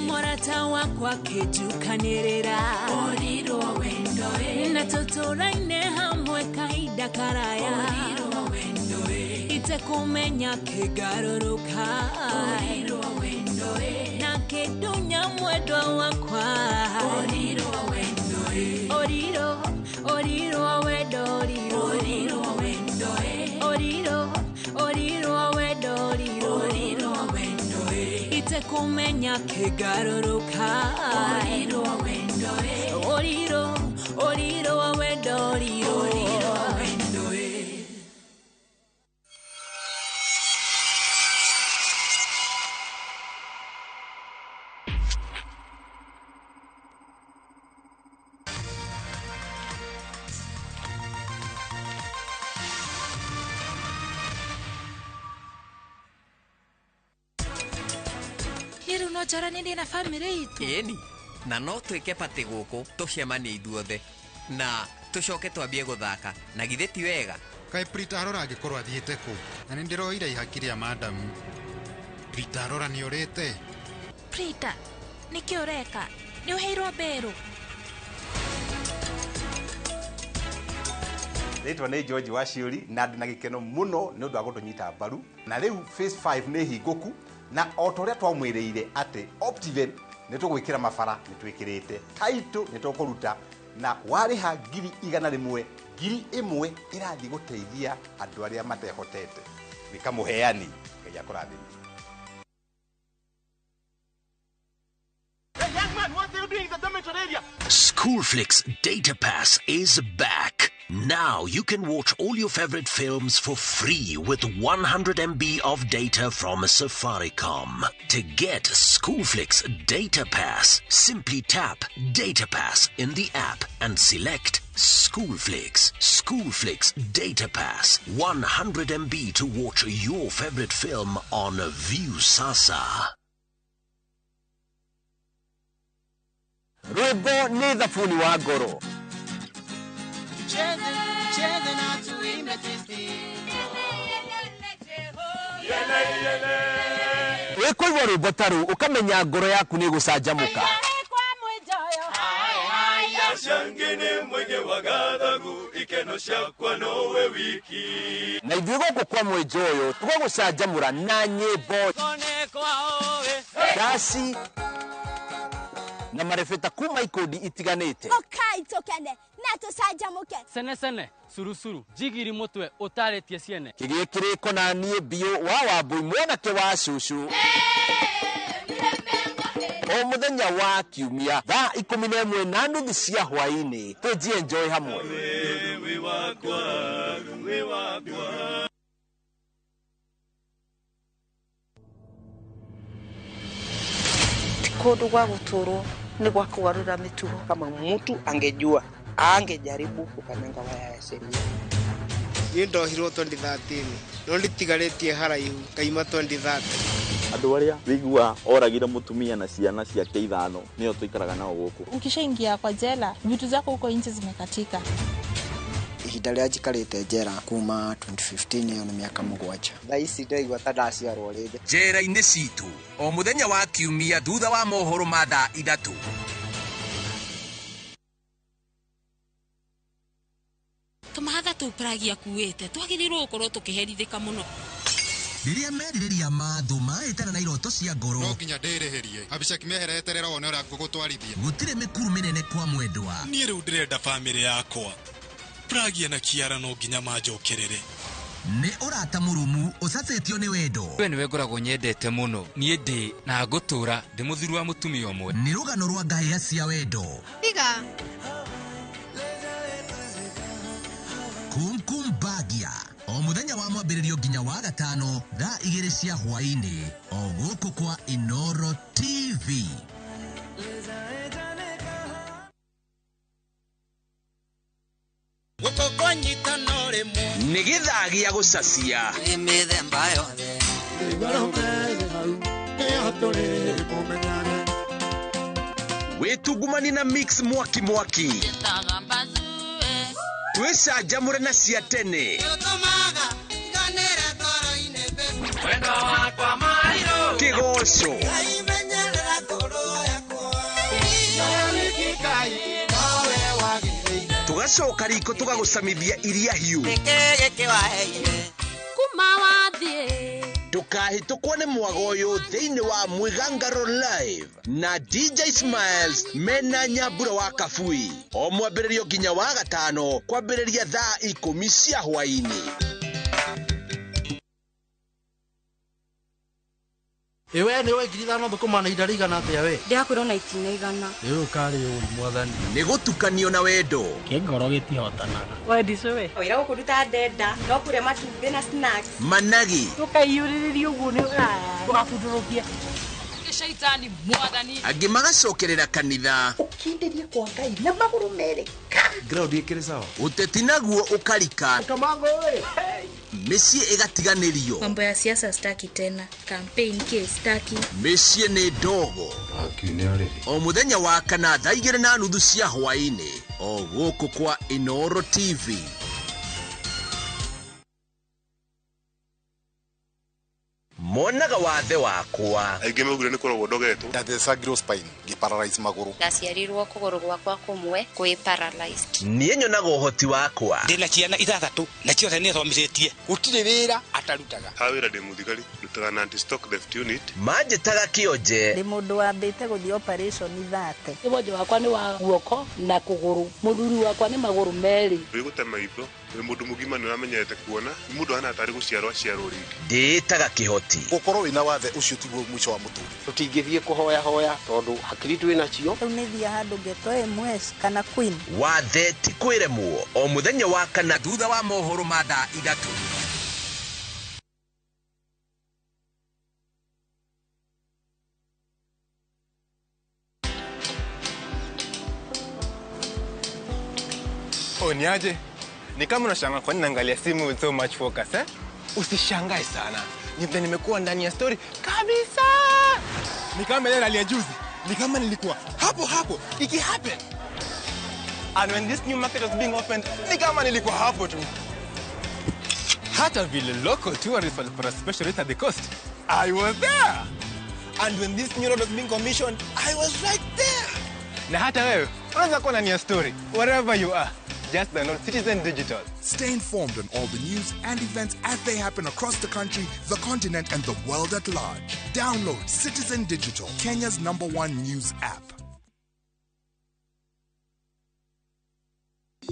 Morata wakwa kejukanirira oriro wendoe na totoraine hamwe kaida karaya oriro wendoe ite kumenya kigaruruka oriro wendoe na kedunya mwedwa wakwa oriro wendoe oriro wedo oriro wendoe oriro wedo oriro wendoe ite kumenya kigaruruka oriro wendoe oriro wedo oriro wendoe. Hiru no jarani ndi na family itu. Eni, na no twike pati guku tucemanie ithuothe na tucoke twambie guthaka na githe ti wega. Kai Prita arora angikorwo athiite ku na ni ndiroire ihakiri ya madamu. Prita arora ni urite. Prita, niki ureka? Ni uheirwo beru. Ritwa ni George Washiuri na ndina gikeno muno ni undu wa gutunyita mbaru na riu phase 5 ni hinguku na otoria twamwiriire ati Optiven nä tå gwä kä ra mabara nä twä kä rä te taitå nä tå kå ruta na warä ha 100,000 1,000 ä rathiä gå teithia andå arä a matehotete wä ka må heani ngai akå rathä. Schoolflix Data Pass is back. Now you can watch all your favorite films for free with 100 MB of data from Safaricom. To get Schoolflix Data Pass, simply tap Data Pass in the app and select Schoolflix. Schoolflix Data Pass, 100 MB to watch your favorite film on View Sasa. Rwimbo ni thabuni wa ngoro. Cheze na tuimbe twisi. Wikuigwa rwimbo taru ukamenya ngoro yaku ni gucanjamuka. Shangene mwenge wa gathagu ikeno ciakwa nowe wiki. Na ithuĩ gũkũ kwa mwenjoyo tũgũcanjamũra na nyĩmbo ndaci na marebeta kuma ikundi itiganĩte. Okai tokende na tucanjamuke. Sene surusuru jigiri mutwe utaretie ciene. Kĩgĩe kĩrĩko na niĩ biũ wa Wambui mwanake wa cucu. O muthenya wa kiumia thaa 11:30 cia hwaĩ-inĩ tũnjie enjoy hamwe. Wewe wakwa, wewe wakwa. Kundu gwa guturo ni gwa kugarura mitugo. Kama mtu angejua angejaribu kukanyanga waya ya sheria. Ndohirwo 2013 no nditigarĩtie haraihu kaima 2030. Andũ arĩa wĩigua oragire mutumia na ciana ciake 5 nĩo tũikaraga nao gũkũ. Ukishaingia kwa jela vitu zako huko nje zimekatika. Ihinda rĩa njikarĩte njera kuma 2015 iyo nĩ mĩaka 7. Thaa ici ndaigua ta ndaciarwo rĩngĩ. Njera-inĩ citũ o muthenya wa kiumia thutha wa mohoro ma thaa 3. Tumahatha tupuragia kuwete twagirirwo gukorwo tukiherithika muno. Riria merirĩria mathu maĩtana na iroto cia ngoro no nginya ndĩrĩhĩrie Abishak mehereterera one ũrĩa ngũgũtwarithia. Gũtirĩ mĩkuru mĩnene kwa mwendwa. Niĩ rĩu ndĩrenda bamĩrĩ yakwa Pragia na Kiara no nginya manjokerere. Nĩ ũrata mũrumu ũcacĩtio nĩ wendo. We nĩwe ngoragwo nyendete mũno niĩ ndĩ na ngũtũra ndĩ mũthiru wa mũtumia ũmwe. Nĩ rũgano rwa ngahĩha cia wendo. Iga Kumbagia o muthenya wa mwambĩrĩrio nginya wa gatano thaa 2 cia hwaĩ-inĩ o gũkũ kwa Inooro TV. Gũkũkonyita no rĩmwe Nĩ gĩthaa gĩa gũcacia mĩthemba yothe. wĩtungumani na mix mwaki twĩcanjamũre na cia tene kĩgoco tũgacoka riko tũgagũcamithia iria hiũ kuma wathiĩ ndũkahĩtũkwo nĩ mwago ũyũ thĩinĩ wa Mwĩgangaro Live na DJ Smiles mena Nyambura wa Kabui o mwambĩrĩrio nginya wa gatano kwambĩrĩria thaa 10 cia hwaĩ-inĩ. Ewe nĩ we 5,000 thũkũma na ihinda rĩigana atĩa we? Ndiakwĩrwo na itina igana. Rĩu karĩ ũru mwathani. Nĩ gũtukanio na wendo. Kĩngoro gĩtihotanaga. We ndicu we. Oira gũkũruta ndenda no kũrĩa matumbĩ na snacks. Managi. Ndũkaiyũrĩrĩrie ũguo nĩ ndũgabundũrũkie. Shaitani mwathani. Angĩ magacokerera kanitha. Ũkindĩrie kwa Ngai na magũrũ merĩ. Ground ĩkĩrĩ sawa. Ũteti naguo ũkarika. Kamango we. Mĩciĩ ĩgatiganĩrio. Mambo ya siasa staki tena. Campaign ke staki. Mĩciĩ nĩ ndogo. O muthenya wa kana thaa 2:30 cia hwaĩ-inĩ o gũkũ kwa Inooro TV. Monaga wathe wakwa aingĩ maugire nĩ koragwo ndogetwo ndathecagirwo spine ngĩparalyze magũrũ Ndaciarirwo kũgũrũ gwakwa kũmwe kwĩ paralyzed. niĩ nyonaga ũhoti wakwa Ndĩna ciana 6 na ciothe nĩ thomithĩtie. Gũtirĩ wĩra atarutaga. ha wĩra ndĩ mũthigari ndutaga anti-stock theft unit. Manjitaga Kionje. Ndi mundu wambite guthii operation ithate. Iboje wakwa ni wa guoko na kuguru. Muthuri wakwa ni maguru meri. Wigutema itho, we mundu mugima ni uramenyete kuona, mundu ana atari guciarwa ciarwo ringi. Nditaga Kihoti. Gukorwo wina wathe ucio tiguo mwico wa mutu. Tutingithie kuhoya hoya tondu hakiri twi nacio. Riu ni thia handu ngetoe mwes kana queen. Wathe ti kwiremwo o muthenya wa kana thutha wa mohoro ma thaa 3. Niaje? Ni kama unashangaa kwa nini naangalia simu with so much focus eh? Usishangae sana. Nivyo nimekuwa ndani ya story kabisa. Ni kama ile hali ya juzi. Ni kama nilikuwa hapo iki happen. And when this new market was being opened, ni kama nilikuwa hapo tu. Hata vile local tourists for a special rate at the coast, I was there. And when this new road was being commissioned, I was right there. Na hata wewe, unaweza kuwa ndani ya story wherever you are. Just download Citizen Digital. Stay informed on all the news and events as they happen across the country, the continent, and the world at large. Download Citizen Digital, Kenya's #1 news app.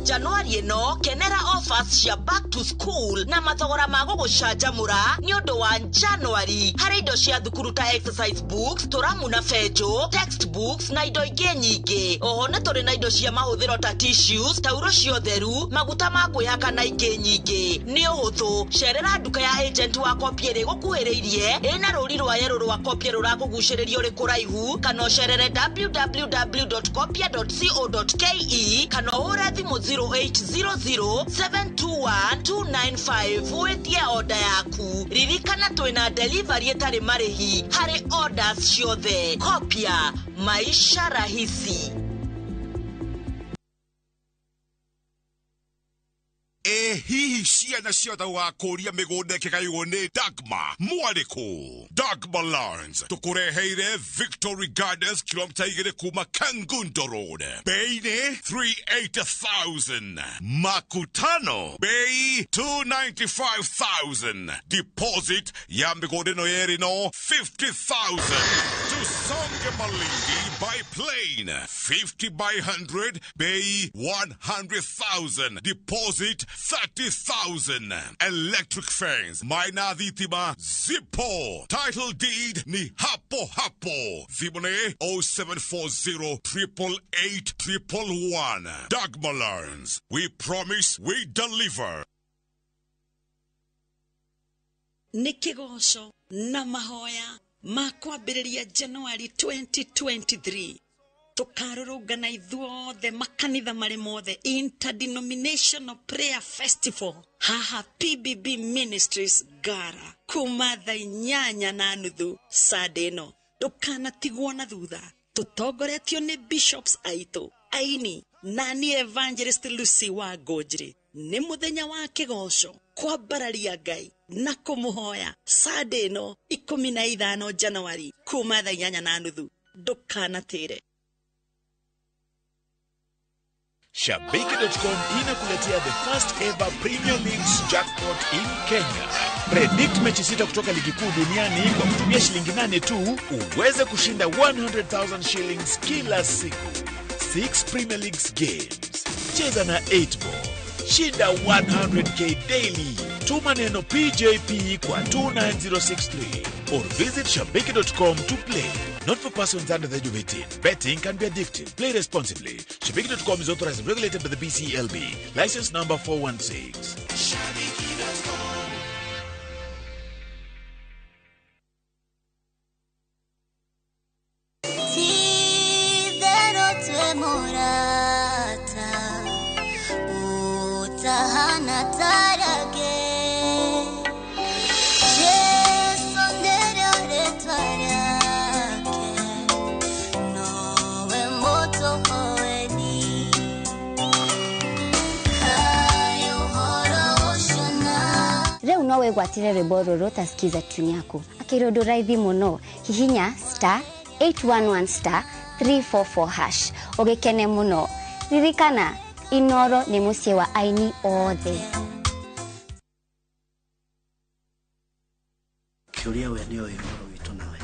January no kenera offers cia back to school na mathogora ma gugucanjamura ni undu wa January. Hari indo cia thukuru ta exercise books, turamu na fejo, textbooks na indo ingi nyingi. Oho ne turi na indo cia mahuthiro ta tissues, tauro cia theru, maguta ma kwihaka na ingi nyingi. Ni uhuthu cerera nduka ya agent wa Kopiere gukuhiriirie ina ruri rwa yeru rwa Kopiere rurakuguciririo ri kuraihu kana cerere www.kopia.co.ke kana ura thimu 0800-721-295 wetie order yaku. Ririkana twina delivery etari marihi hari orders ciothe. Kopia, maisha rahisi. Hihi ciana ciothe wa kuria migunda kigaiwo ni Dagma mwariko. Dagma Lawrence tukureheire Victory Gardens kilomita 2 kuma Kangundo Road. Bei ni 380,000. Makutano bei 295,000. Deposit ya migunda no yeri no 50,000. Tusonge Malindi by plane 50 by 100 bei 100,000. Deposit 30,000. Electric fence Maina Dhitima Zippo. Title deed ni hapo hapo. Vibone 0740 888 Dagma Lawrence. We promise we deliver. Nikigoco na mahoya makwambĩrĩria January 2023. Tukarurungana ithuothe makanitha mari mothe Interdenominational Prayer Festival haha PBB Ministries Gara kuma thaa 8:30 sadeno. Ndukanatigwo na thutha. Tutongoretio ni bishops aitu aini nani Evangelist Lucy wa Gojri. Ni muthenya wa kigoco kwambararia Ngai na kumuhoya sadeno 15 January kuma thaa 8:30. Ndukanatire. Shabiki.com inakuletea the first ever Premier League's jackpot in Kenya. Predict mechi 6 kutoka ligi kuu duniani kwa kutumia shilingi 8 tu uweze kushinda 100,000 shillings kila siku. 6 Premier League's games. Cheza na 8 ball. Shinda 100k daily. Tuma neno PJP kwa 29063 or visit shabiki.com to play. Not for persons under the age of 18. Betting can be addictive. Play responsibly. Shabiki.com is authorized and regulated by the BCLB. License number 416. Nowe gwatire rwimbo rũrũ tasikiza tune yako akirundu raithi muno hihinya *811*344# ogekene muno. Ririkana Inooro ni mucie wa aini othe. uria we ndio Inooro witu nawe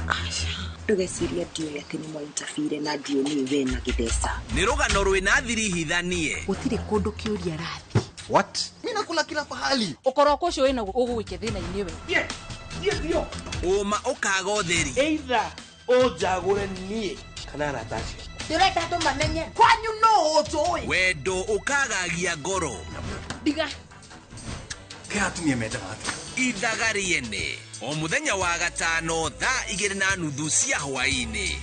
ndugeciria ndio ati ni mwa interfere na ndio ni we na githesa ni rugano rwina thiri hithanie gutire kundu kiuria rathi what mimi nakula kila pahali ukoroko ucio wina ugugwike thina iniwe ndio uma ukaga utheri either ojagure nie kana Natasha direta ndo mamenye kwanyu no ujoi wendo ukagagia ngoro diga katumie meta watu ithagariene o muthenya wa gatano thaa 2:30 cia hwaini.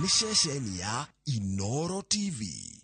Ni shesheni ya Inooro TV.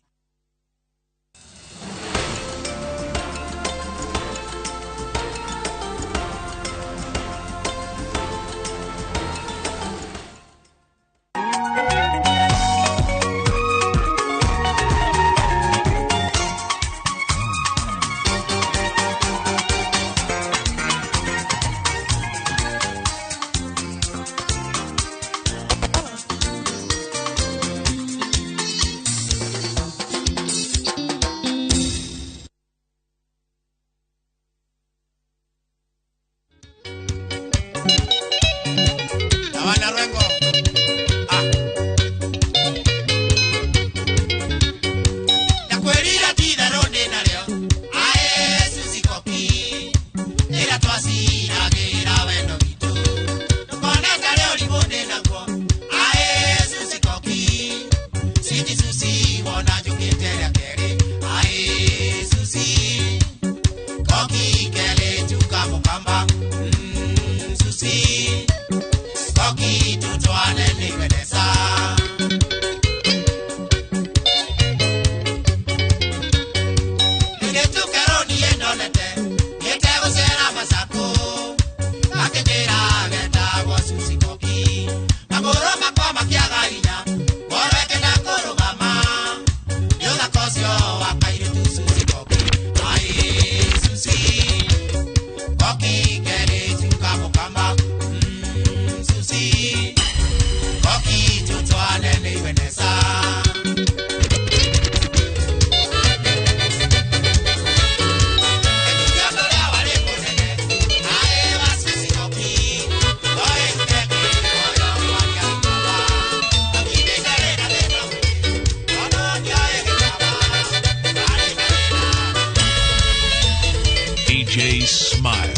DJ Smile.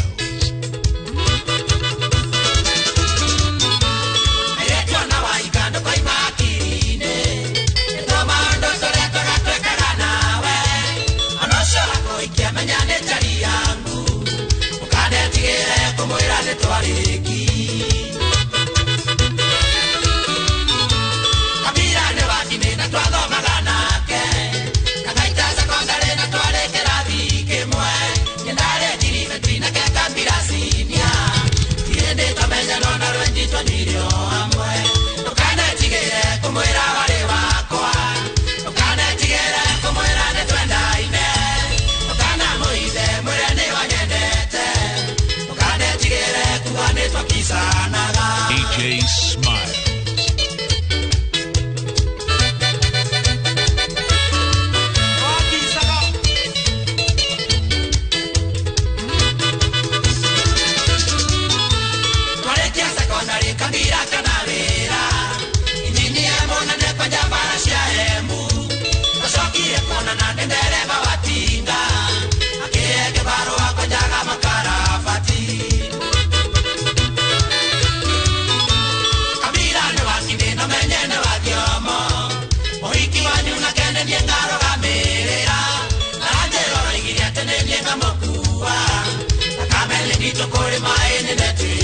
DJ Smile. Kore maene netu